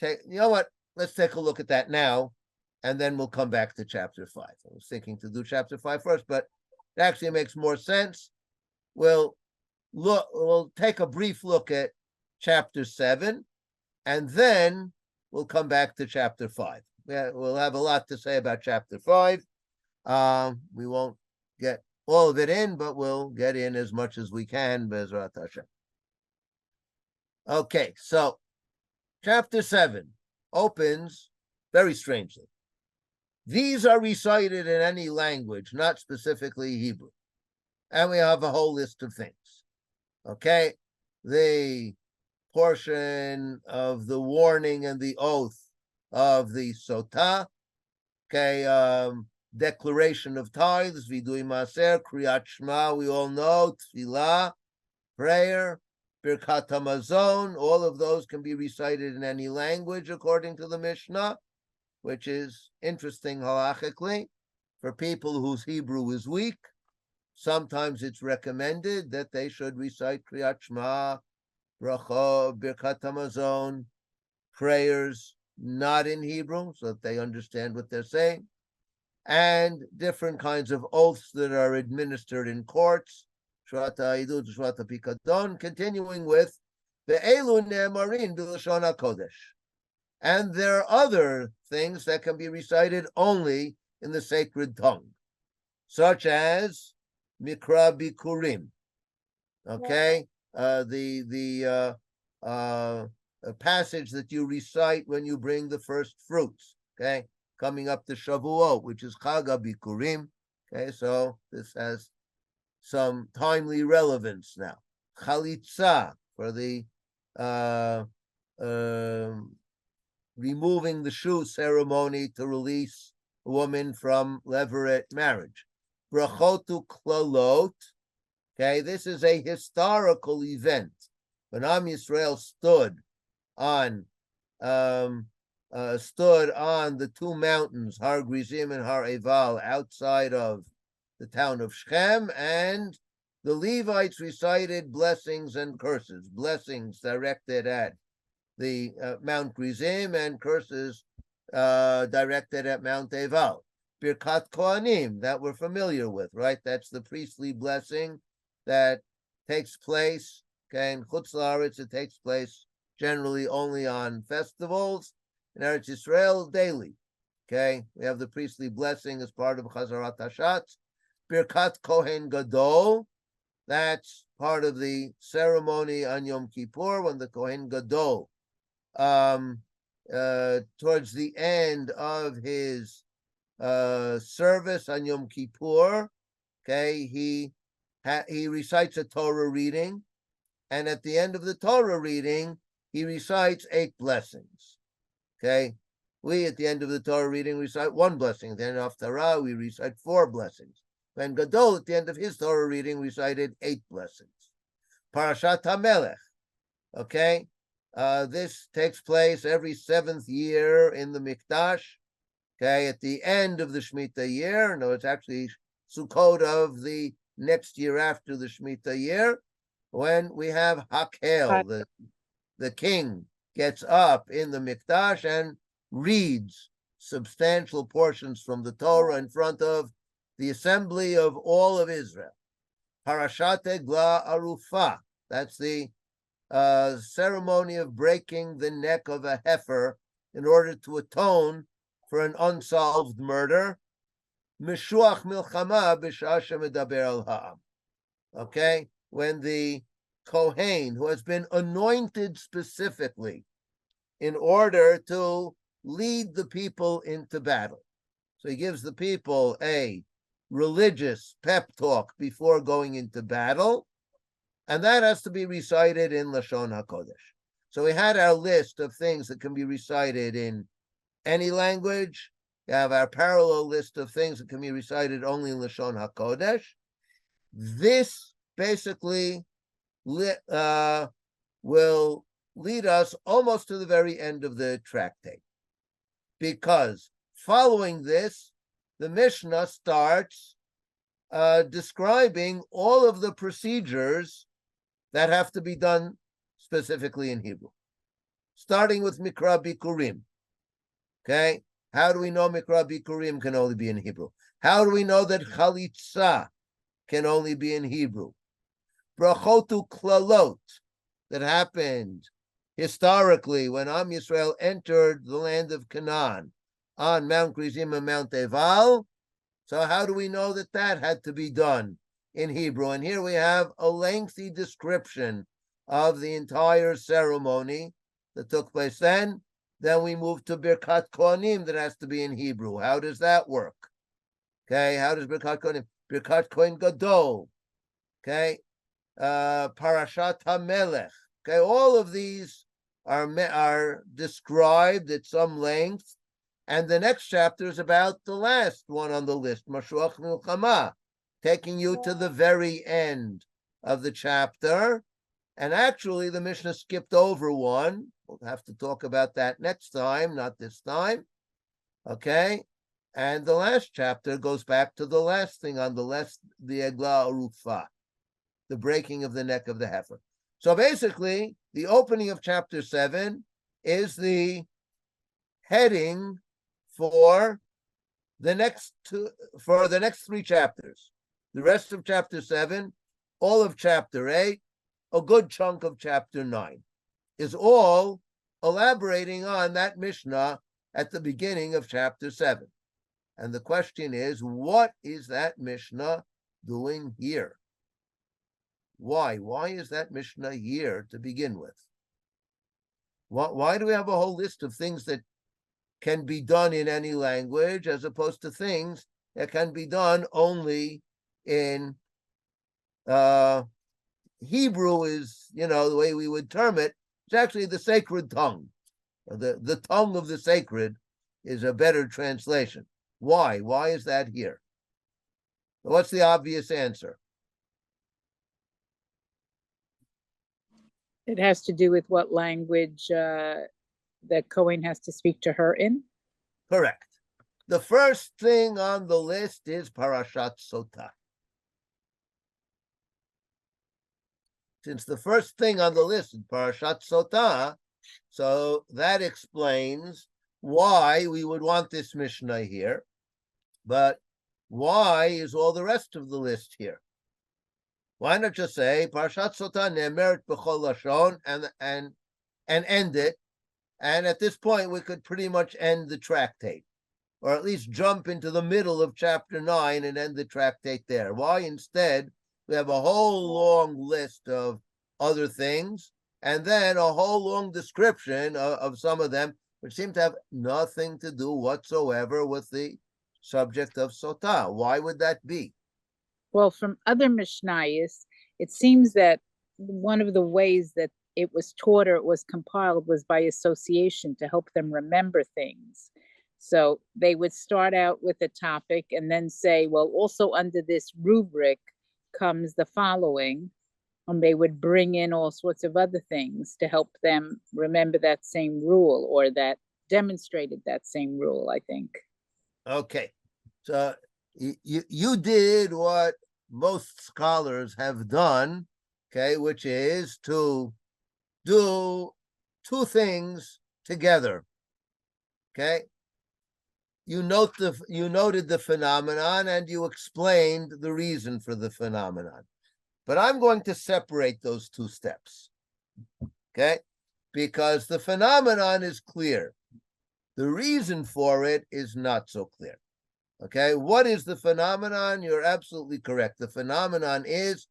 you know what? Let's take a look at that now, and then we'll come back to chapter 5. I was thinking to do chapter 5 first, but it actually makes more sense. We'll take a brief look at chapter 7, and then we'll come back to chapter 5. We'll have a lot to say about chapter 5. We won't get all of it in, but we'll get in as much as we can, Bezrat Hashem. Okay, so chapter 7 opens very strangely. These are recited in any language, not specifically Hebrew. And we have a whole list of things. Okay, the portion of the warning and the oath of the Sotah, okay, declaration of tithes, Vidui Maser, Kriyat Shema, we all know, Tfilah, prayer, Birkat HaMazon, all of those can be recited in any language according to the Mishnah, which is interesting halachically for people whose Hebrew is weak. Sometimes it's recommended that they should recite Kriyat Shema, Bracha, Birkat HaMazon, prayers not in Hebrew, so that they understand what they're saying, and different kinds of oaths that are administered in courts, Shvat HaIdut, Shvat HaPikadon, continuing with the Elu Ne'emarin B'Lashon HaKodesh. And there are other things that can be recited only in the sacred tongue, such as Mikra Bikurim, okay? A passage that you recite when you bring the first fruits, okay? Coming up to Shavuot, which is Chag HaBikurim, okay? So this has some timely relevance now. Chalitza, for the removing the shoe ceremony to release a woman from levirate marriage. Brachotu Klalot, okay, this is a historical event. When Am Yisrael stood on the 2 mountains, Har Grizim and Har Eval, outside of the town of Shechem, and the Levites recited blessings and curses, blessings directed at the Mount Grizim and curses directed at Mount Eval. Birkat Kohanim, that we're familiar with, right? That's the priestly blessing that takes place, okay, in Chutz La'aretz, it takes place generally only on festivals. In Eretz Yisrael, daily, okay? We have the priestly blessing as part of Chazarat Hashatz. Birkat Kohen Gadol, that's part of the ceremony on Yom Kippur, when the Kohen Gadol, towards the end of his service on Yom Kippur, okay, he recites a Torah reading, and at the end of the Torah reading, he recites 8 blessings. Okay, we at the end of the Torah reading recite 1 blessing. At the end of Torah, we recite 4 blessings. When Gadol at the end of his Torah reading recited 8 blessings. Parashat HaMelech. Okay, this takes place every 7th year in the Mikdash. Okay, at the end of the Shemitah year. No, it's actually Sukkot of the next year after the Shemitah year, when we have Hakel, the king gets up in the Mikdash and reads substantial portions from the Torah in front of the assembly of all of Israel. Parashat Eglah Arufah, that's the ceremony of breaking the neck of a heifer in order to atone for an unsolved murder. Mishuach Milchama B'Shah Shemedaber Al Ha'am. Okay, when the Kohen, who has been anointed specifically in order to lead the people into battle. So he gives the people a religious pep talk before going into battle, and that has to be recited in Lashon HaKodesh. So we had our list of things that can be recited in any language. We have our parallel list of things that can be recited only in Lashon HaKodesh. This basically will lead us almost to the very end of the tractate, because following this, the Mishnah starts describing all of the procedures that have to be done specifically in Hebrew, starting with Mikra Bikurim. Okay, how do we know Mikra Bikurim can only be in Hebrew? How do we know that Chalitza can only be in Hebrew? Brachotu Klalot, that happened historically when Am Yisrael entered the land of Canaan on Mount Gerizim and Mount Eval. So how do we know that that had to be done in Hebrew? And here we have a lengthy description of the entire ceremony that took place then. Then we move to Birkat Kohanim that has to be in Hebrew. How does that work? Okay, how does Birkat Kohanim? Birkat Kohen Gadol. Okay, Parashat HaMelech. Okay, all of these are described at some length, and the next chapter is about the last one on the list, Mashuach Milchama, taking you to the very end of the chapter. And actually, the Mishnah skipped over one. We'll have to talk about that next time, not this time. Okay, and the last chapter goes back to the last thing on the list, the Egla Arufa, the breaking of the neck of the heifer. So basically, the opening of chapter 7 is the heading for the next 3 chapters. The rest of chapter 7, all of chapter 8, a good chunk of chapter 9 is all elaborating on that Mishnah at the beginning of chapter 7. And the question is, what is that Mishnah doing here? Why? Why is that Mishnah here to begin with? Why do we have a whole list of things that can be done in any language as opposed to things that can be done only in Hebrew is, the way we would term it, it's actually the sacred tongue. The tongue of the sacred is a better translation. Why? Why is that here? What's the obvious answer? It has to do with what language the Kohen has to speak to her in? Correct. The first thing on the list is Parashat Sotah. Since the first thing on the list is Parashat Sotah, so that explains why we would want this Mishnah here. But why is all the rest of the list here? Why not just say Parashat Sotah ne'emeret b'chol lashon and end it? And at this point, we could pretty much end the tractate, or at least jump into the middle of chapter 9 and end the tractate there. Why instead we have a whole long list of other things, and then a whole long description of some of them, which seem to have nothing to do whatsoever with the subject of Sotah? Why would that be? Well, from other Mishnayos, it seems that one of the ways that it was taught or it was compiled was by association to help them remember things. So they would start out with a topic and then say, well, also under this rubric comes the following, and they would bring in all sorts of other things to help them remember that same rule, or that demonstrated that same rule, I think. Okay, so you did what most scholars have done, okay, which is to do 2 things together. Okay, you noted the phenomenon and you explained the reason for the phenomenon. But I'm going to separate those 2 steps, okay? Because the phenomenon is clear. The reason for it is not so clear, okay? What is the phenomenon? You're absolutely correct. The phenomenon is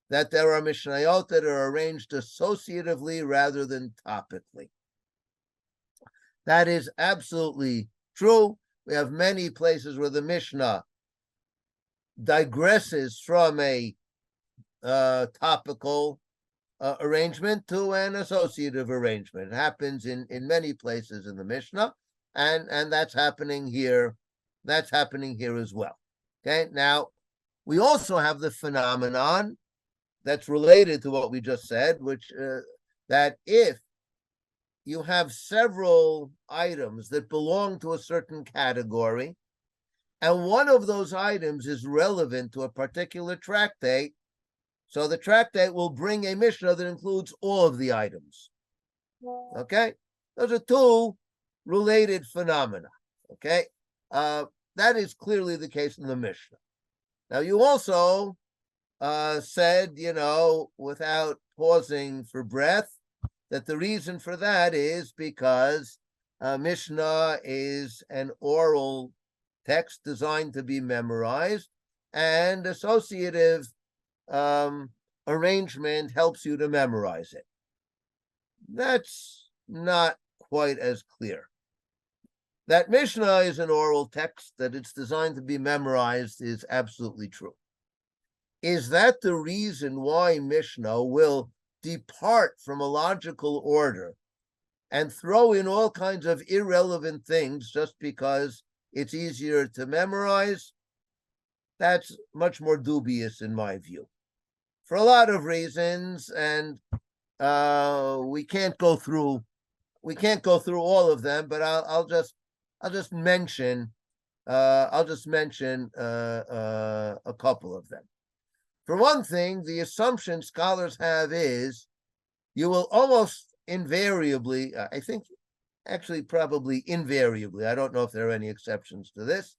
that there are Mishnayot that are arranged associatively rather than topically. That is absolutely true. We have many places where the Mishnah digresses from a topical arrangement to an associative arrangement. It happens in many places in the Mishnah, and that's happening here. That's happening here as well. Okay, now we also have the phenomenon that's related to what we just said, which that if you have several items that belong to a certain category, and one of those items is relevant to a particular tractate, so the tractate will bring a Mishnah that includes all of the items. Okay? Those are two related phenomena. Okay? That is clearly the case in the Mishnah. Now, you also said, without pausing for breath, that the reason for that is because Mishnah is an oral text designed to be memorized, and associative arrangement helps you to memorize it. That's not quite as clear. That Mishnah is an oral text, that it's designed to be memorized, is absolutely true. Is that the reason why Mishnah will depart from a logical order and throw in all kinds of irrelevant things just because it's easier to memorize? That's much more dubious in my view, for a lot of reasons, and we can't go through all of them, but I'll just mention a couple of them. For one thing, the assumption scholars have is you will almost invariably, I think actually probably invariably, I don't know if there are any exceptions to this,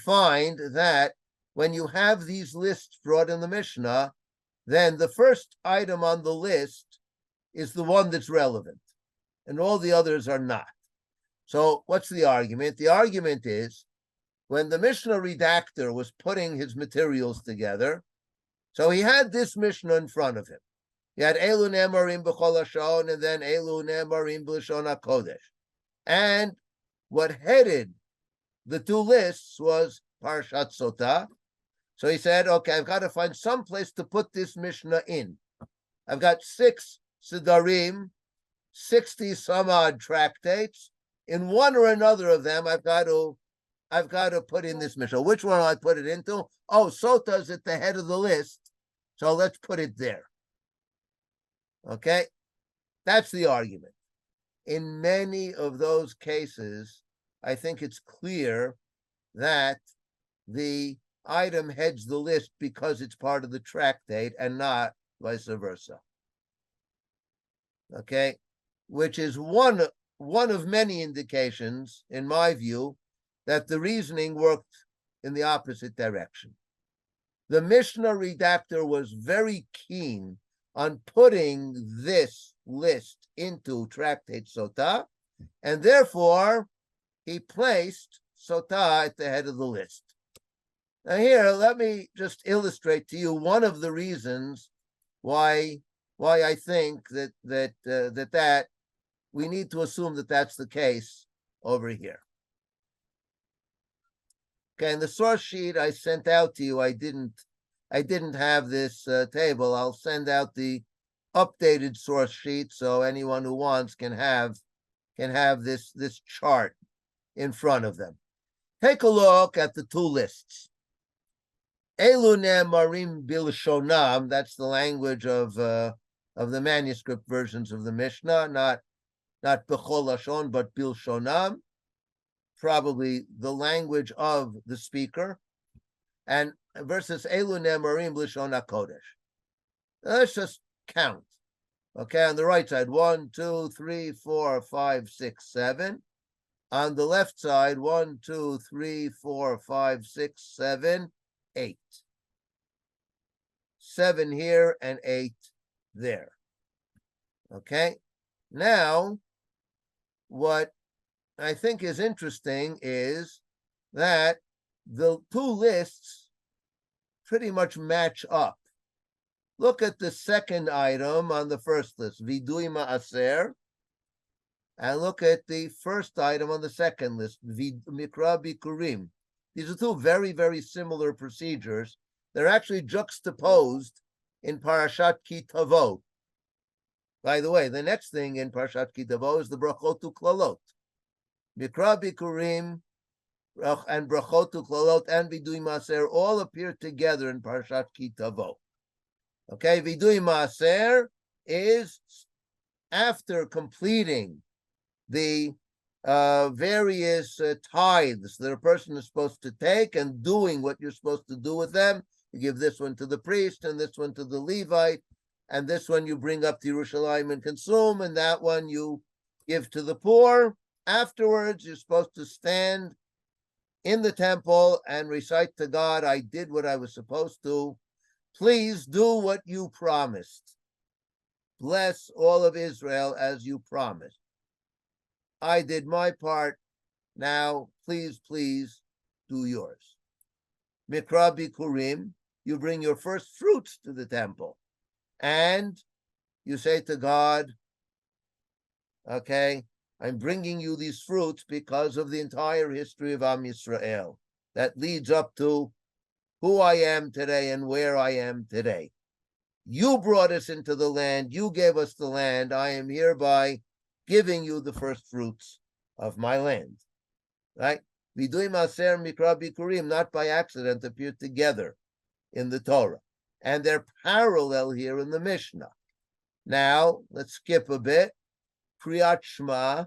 find that when you have these lists brought in the Mishnah, then the first item on the list is the one that's relevant, and all the others are not. So what's the argument? The argument is, when the Mishnah redactor was putting his materials together, so he had this Mishnah in front of him. He had Elu Nemarim B'chol HaShon, and then Elu Nemarim B'Lashon HaKodesh. And what headed the two lists was Parashat Sotah. So he said, okay, I've got to find some place to put this Mishnah in. I've got 6 Sidarim, 60 some odd tractates. In one or another of them, I've got to put in this Mishnah. Which one do I put it into? Oh, Sotah's at the head of the list, so let's put it there. Okay? That's the argument. In many of those cases, I think it's clear that the item heads the list because it's part of the tractate and not vice versa. Okay? Which is one of many indications, in my view, that the reasoning worked in the opposite direction. The Mishnah redactor was very keen on putting this list into Tractate Sotah, and therefore he placed Sotah at the head of the list. Now here, let me just illustrate to you one of the reasons why I think that we need to assume that that's the case over here. Okay, and the source sheet I sent out to you, I didn't have this table. I'll send out the updated source sheet so anyone who wants can have this chart in front of them. Take a look at the two lists. Elu Nemarim Bilshonam, that's the language of the manuscript versions of the Mishnah, not Bechol Lashon, but Bilshonam, probably the language of the speaker, and versus Elu Nemarim B'Lashon HaKodesh. Let's just count. Okay, on the right side, 1, 2, 3, 4, 5, 6, 7. On the left side, 1, 2, 3, 4, 5, 6, 7, 8. 7 here and 8 there. Okay, now what I think is interesting is that the two lists pretty much match up. Look at the second item on the first list, Vidui Ma'aser, and look at the first item on the second list, Mikra Bikurim. These are two very, very similar procedures. They're actually juxtaposed in Parashat Ki Tavo. By the way, the next thing in Parashat Ki Tavo is the Brachot Uklalot. Mikra Bikurim and Brachot Uklalot and Vidui Ma'aser all appear together in Parashat Ki Tavo. Okay, Vidui Ma'aser is after completing the various tithes that a person is supposed to take and doing what you're supposed to do with them, you give this one to the priest and this one to the Levite, and this one you bring up to Yerushalayim and consume, and that one you give to the poor. Afterwards, you're supposed to stand in the temple and recite to God, I did what I was supposed to. Please do what you promised. Bless all of Israel as you promised. I did my part. Now, please do yours. Mikra Bikurim, you bring your first fruits to the temple. And you say to God, okay, I'm bringing you these fruits because of the entire history of Am Yisrael that leads up to who I am today and where I am today. You brought us into the land. You gave us the land. I am hereby giving you the first fruits of my land. Right? Viduim Aser Mikra Bikurim, not by accident, appear together in the Torah. And they're parallel here in the Mishnah. Now, let's skip a bit. Kriyat Shema,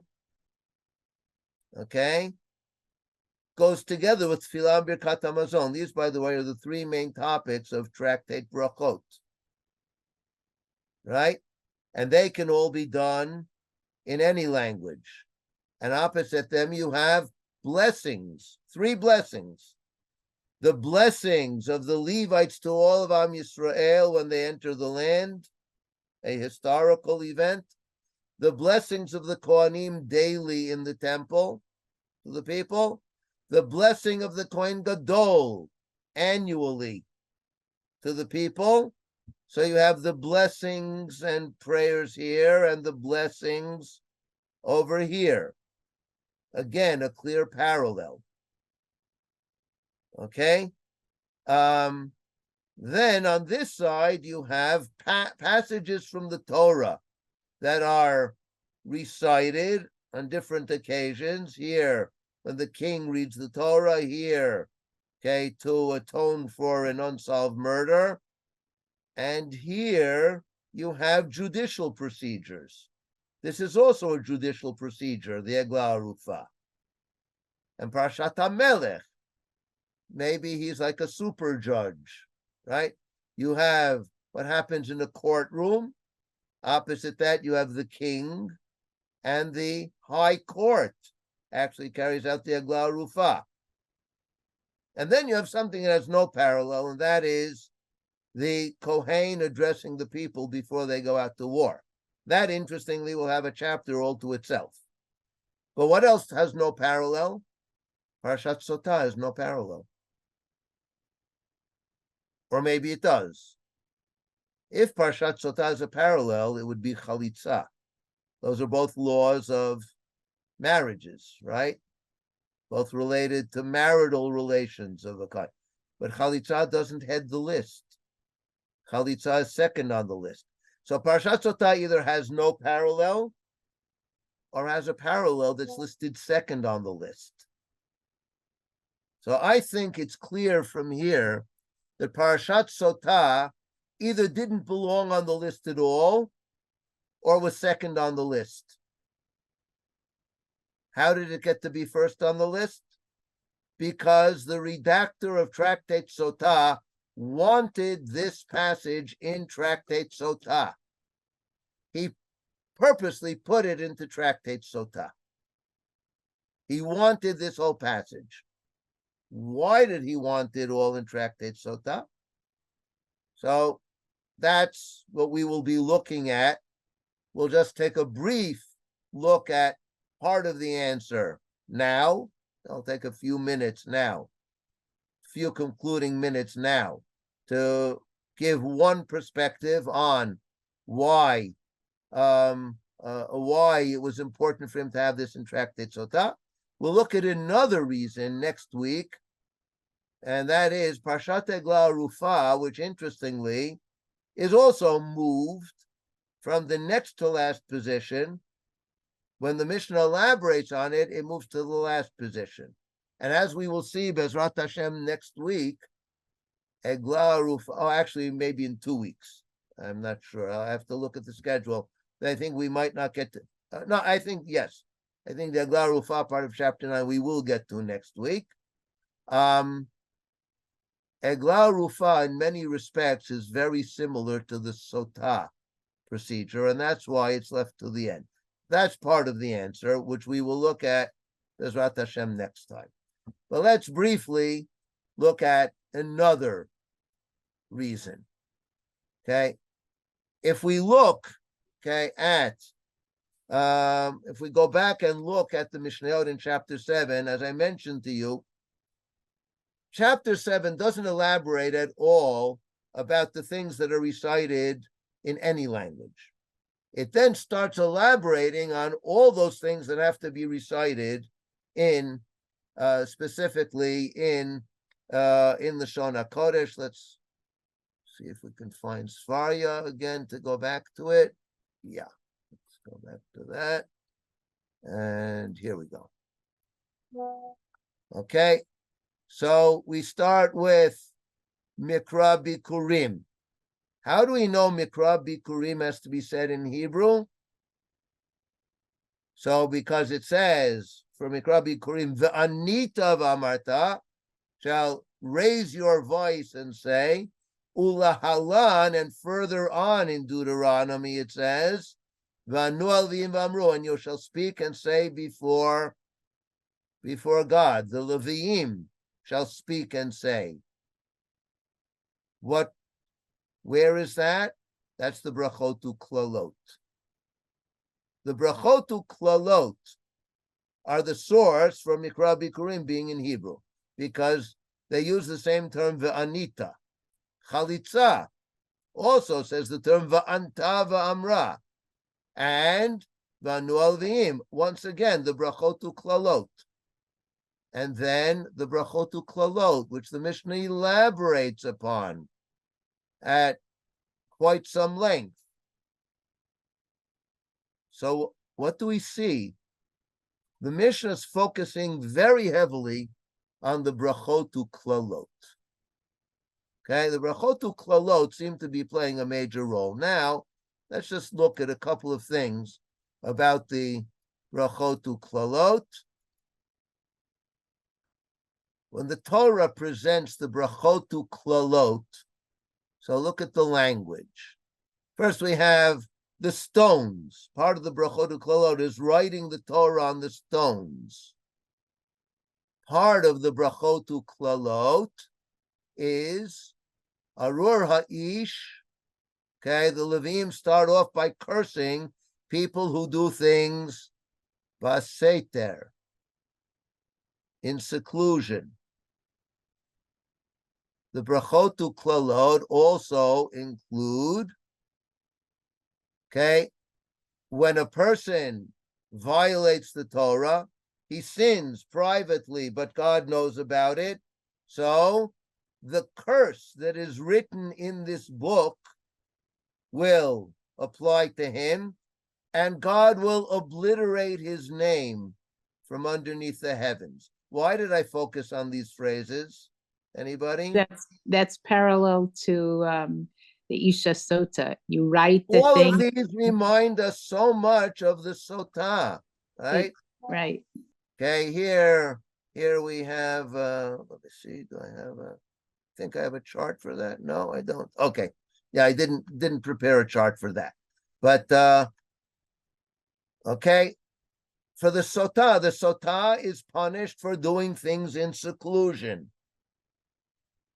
okay, goes together with Tfilah and Birkat Hamazon. These, by the way, are the three main topics of Tractate Brachot, right? And they can all be done in any language. And opposite them, you have blessings, three blessings. The blessings of the Levites to all of Am Yisrael when they enter the land, a historical event. The blessings of the Kohanim daily in the temple to the people. The blessing of the Kohen Gadol annually to the people. So you have the blessings and prayers here and the blessings over here. Again, a clear parallel. Okay? Then on this side, you have passages from the Torah that are recited on different occasions. Here, when the king reads the Torah, here, okay, to atone for an unsolved murder. And here you have judicial procedures. This is also a judicial procedure, the Eglah Arufa. And Parashat HaMelech, maybe he's like a super judge, right? You have what happens in a courtroom. Opposite that, you have the king, and the high court actually carries out the Eglah Arufa. And then you have something that has no parallel, and that is the Kohen addressing the people before they go out to war. That, interestingly, will have a chapter all to itself. But what else has no parallel? Parashat Sotah has no parallel. Or maybe it does. If Parashat Sotah is a parallel, it would be Chalitza. Those are both laws of marriages, right? Both related to marital relations of a kind. But Chalitza doesn't head the list. Chalitza is second on the list. So Parashat Sotah either has no parallel or has a parallel that's listed second on the list. So I think it's clear from here that Parashat Sotah either didn't belong on the list at all or was second on the list. How did it get to be first on the list? Because the redactor of Tractate Sotah wanted this passage in Tractate Sotah. He purposely put it into Tractate Sotah. He wanted this whole passage. Why did he want it all in Tractate Sotah? So that's what we will be looking at. We'll just take a brief look at part of the answer now. I'll take a few minutes now, a few concluding minutes now, to give one perspective on why it was important for him to have this in Tractate Sotah. We'll look at another reason next week, and that is Parshat Eglah Arufa, which interestingly is also moved from the next to last position. When the Mishnah elaborates on it, it moves to the last position. And as we will see, Bezrat Hashem, next week, Eglah Arufa, actually maybe in 2 weeks, I'm not sure, I'll have to look at the schedule. that I think we might not get to. No, I think, yes. I think the Eglah Rufa part of chapter 9 we will get to next week. Eglah Rufa, in many respects, is very similar to the Sotah procedure, and that's why it's left to the end. That's part of the answer, which we will look at Bezrat Hashem next time. But let's briefly look at another reason. Okay, if we look, at if we go back and look at the Mishnayot in chapter 7, as I mentioned to you, chapter 7 doesn't elaborate at all about the things that are recited in any language. It then starts elaborating on all those things that have to be recited in, specifically in Lashon HaKodesh. Let's see if we can find Svarya again to go back to it. Yeah, let's go back to that. And here we go. Okay, so we start with Mikra Bikurim. How do we know Mikra Bikurim has to be said in Hebrew? So because it says, for Mikra Bikurim, V'anita v'amarta, shall raise your voice and say, Ulahalan, and further on in Deuteronomy it says, V'anu alvim v'amru, and you shall speak and say before God. The Leviim shall speak and say. Where is that? That's the Brachotu Klalot. The Brachotu Klalot are the source for Mikra Bikurim being in Hebrew, because they use the same term V'anita. Chalitza also says the term V'anta v'amra. And V'anu alvim, once again, the Brachotu Klalot. And then the Brachotu Klalot, which the Mishnah elaborates upon at quite some length. So what do we see? The Mishnah is focusing very heavily on the Brachotu Klalot. Okay, the Brachotu Klalot seem to be playing a major role. Now, let's just look at a couple of things about the Brachotu Klalot. When the Torah presents the Brachotu Klalot, so look at the language. First, we have the stones. Part of the Brachotu Klalot is writing the Torah on the stones. Part of the Brachotu Klalot is Arur Ha'ish. Okay, the Levim start off by cursing people who do things baseter, in seclusion. The Brachotu Klalot also include, when a person violates the Torah, he sins privately, but God knows about it. So the curse that is written in this book will apply to him, and God will obliterate his name from underneath the heavens. Why did I focus on these phrases? Anybody? That's parallel to the Isha Sotah. You write the all thing. of these remind us so much of the Sotah, right? Right. Okay, here we have, let me see, I think I have a chart for that. No, I don't. Okay. Yeah, I didn't prepare a chart for that. But, okay, for the Sotah is punished for doing things in seclusion.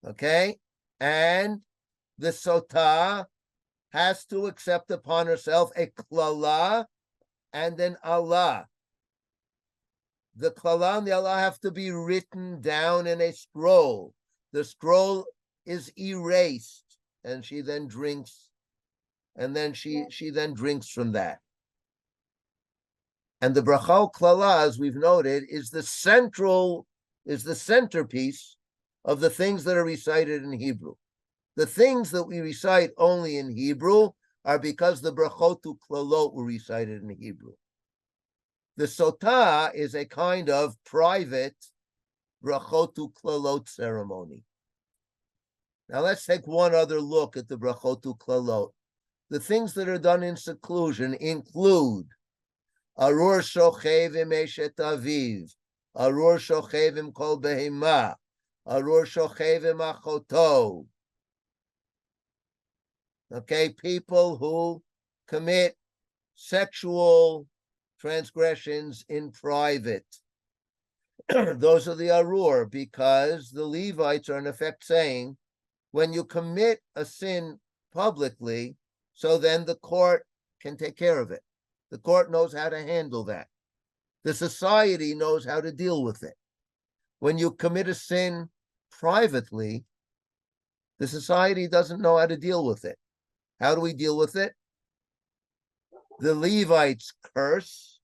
Okay, and the Sotah has to accept upon herself a klala and an Allah. The klala and the Allah have to be written down in a scroll. The scroll is erased, and she then drinks, and then she then drinks from that. And the bracha klala, as we've noted, is the centerpiece of the things that are recited in Hebrew. The things that we recite only in Hebrew are because the Brachotu Klalot were recited in Hebrew. The Sotah is a kind of private Brachotu Klalot ceremony. Now let's take one other look at the Brachotu Klalot. the things that are done in seclusion include arur shochev im eshet aviv, arur shochev im kol behema, arur shochev im achoto. Okay, people who commit sexual transgressions in private. Those are the arur, because the Levites are in effect saying, when you commit a sin publicly, so then the court can take care of it. The court knows how to handle that. The society knows how to deal with it. When you commit a sin privately, the society doesn't know how to deal with it. How do we deal with it? The Levites curse.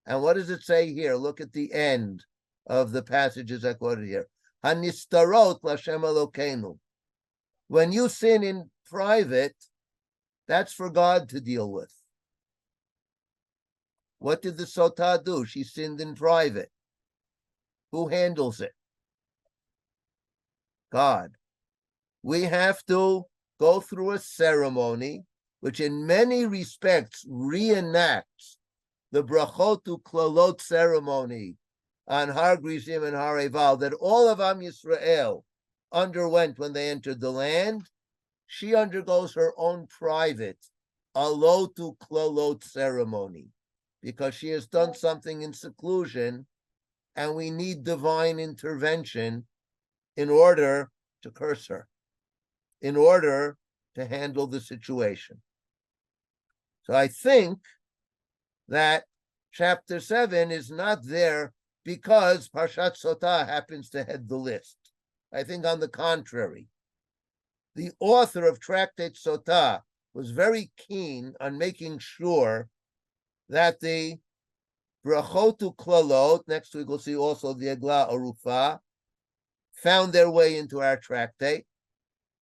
And what does it say here? Look at the end of the passages I quoted here. Hanistarot l'Hashem Elokeinu. When you sin in private, that's for God to deal with. What did the Sotah do? She sinned in private. Who handles it? God. We have to go through a ceremony which in many respects reenacts the Brachotu Klalot ceremony on Har Grizim and Har Eval that all of Am Yisrael underwent when they entered the land. She undergoes her own private Alotu Klalot ceremony because she has done something in seclusion, and we need divine intervention in order to curse her, in order to handle the situation. So I think that chapter 7 is not there because Parshat Sotah happens to head the list. I think on the contrary, the author of Tractate Sotah was very keen on making sure that the Brachotu Klalot, next week we'll see also the Eglah Arufa, found their way into our tractate,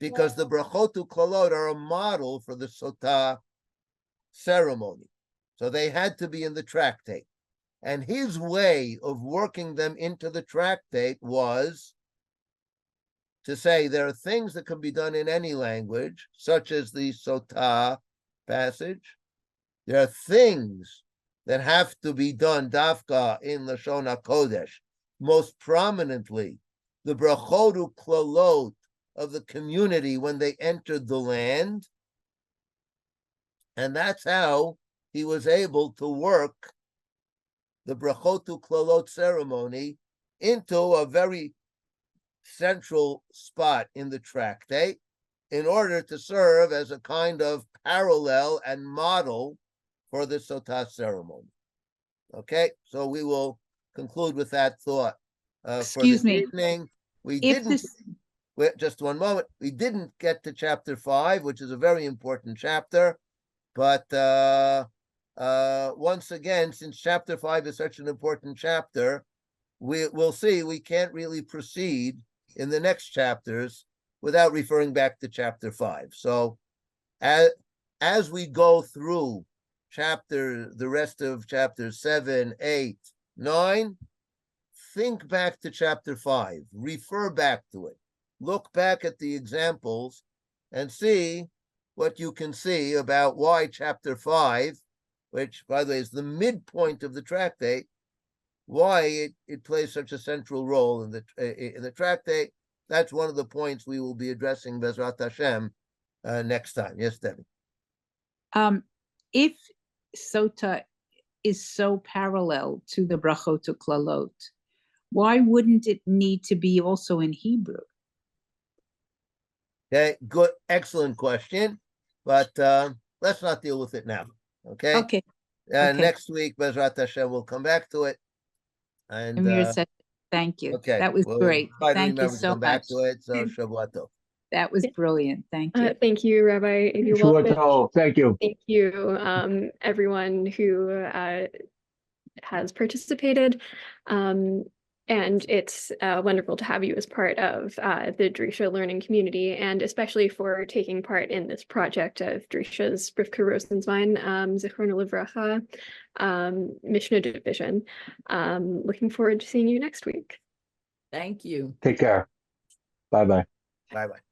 because the Brachotu Klalot are a model for the Sotah ceremony. So they had to be in the tractate. And his way of working them into the tractate was to say there are things that can be done in any language, such as the Sotah passage. There are things that have to be done dafka in Lashon HaKodesh, most prominently the Brachotu Klalot of the community when they entered the land. And that's how he was able to work the Brachotu Klalot ceremony into a very central spot in the tractate in order to serve as a kind of parallel and model for the Sotah ceremony. Okay, so we will conclude with that thought for this evening. We didn't, just one moment, we didn't get to chapter 5, which is a very important chapter, but once again, since chapter 5 is such an important chapter, we'll see we can't really proceed in the next chapters without referring back to chapter 5. So as we go through the rest of chapters 7, 8, 9, think back to chapter 5, refer back to it, look back at the examples and see what you can see about why chapter 5, which, by the way, is the midpoint of the tractate, why it plays such a central role in the tractate. That's one of the points we will be addressing, Bezrat Hashem, next time. Yes, Debbie? If Sotah is so parallel to the Brachotu Klalot, why wouldn't it need to be also in Hebrew? Okay, good, excellent question, but let's not deal with it now. Okay. Okay. Next week, Bezrat Hashem, we'll come back to it. And Amir said, thank you. Okay, that was great. Thank you so much. Back to it. So Shavua Tov. That was brilliant. Thank you. Thank you, Rabbi Avie. Thank you. Thank you, everyone who has participated. And it's wonderful to have you as part of the Drisha learning community, and especially for taking part in this project of Drisha's Rifka Rosenwein, Zichrona Livracha, Mishnah division. Looking forward to seeing you next week. Thank you. Take care. Bye-bye. Bye-bye.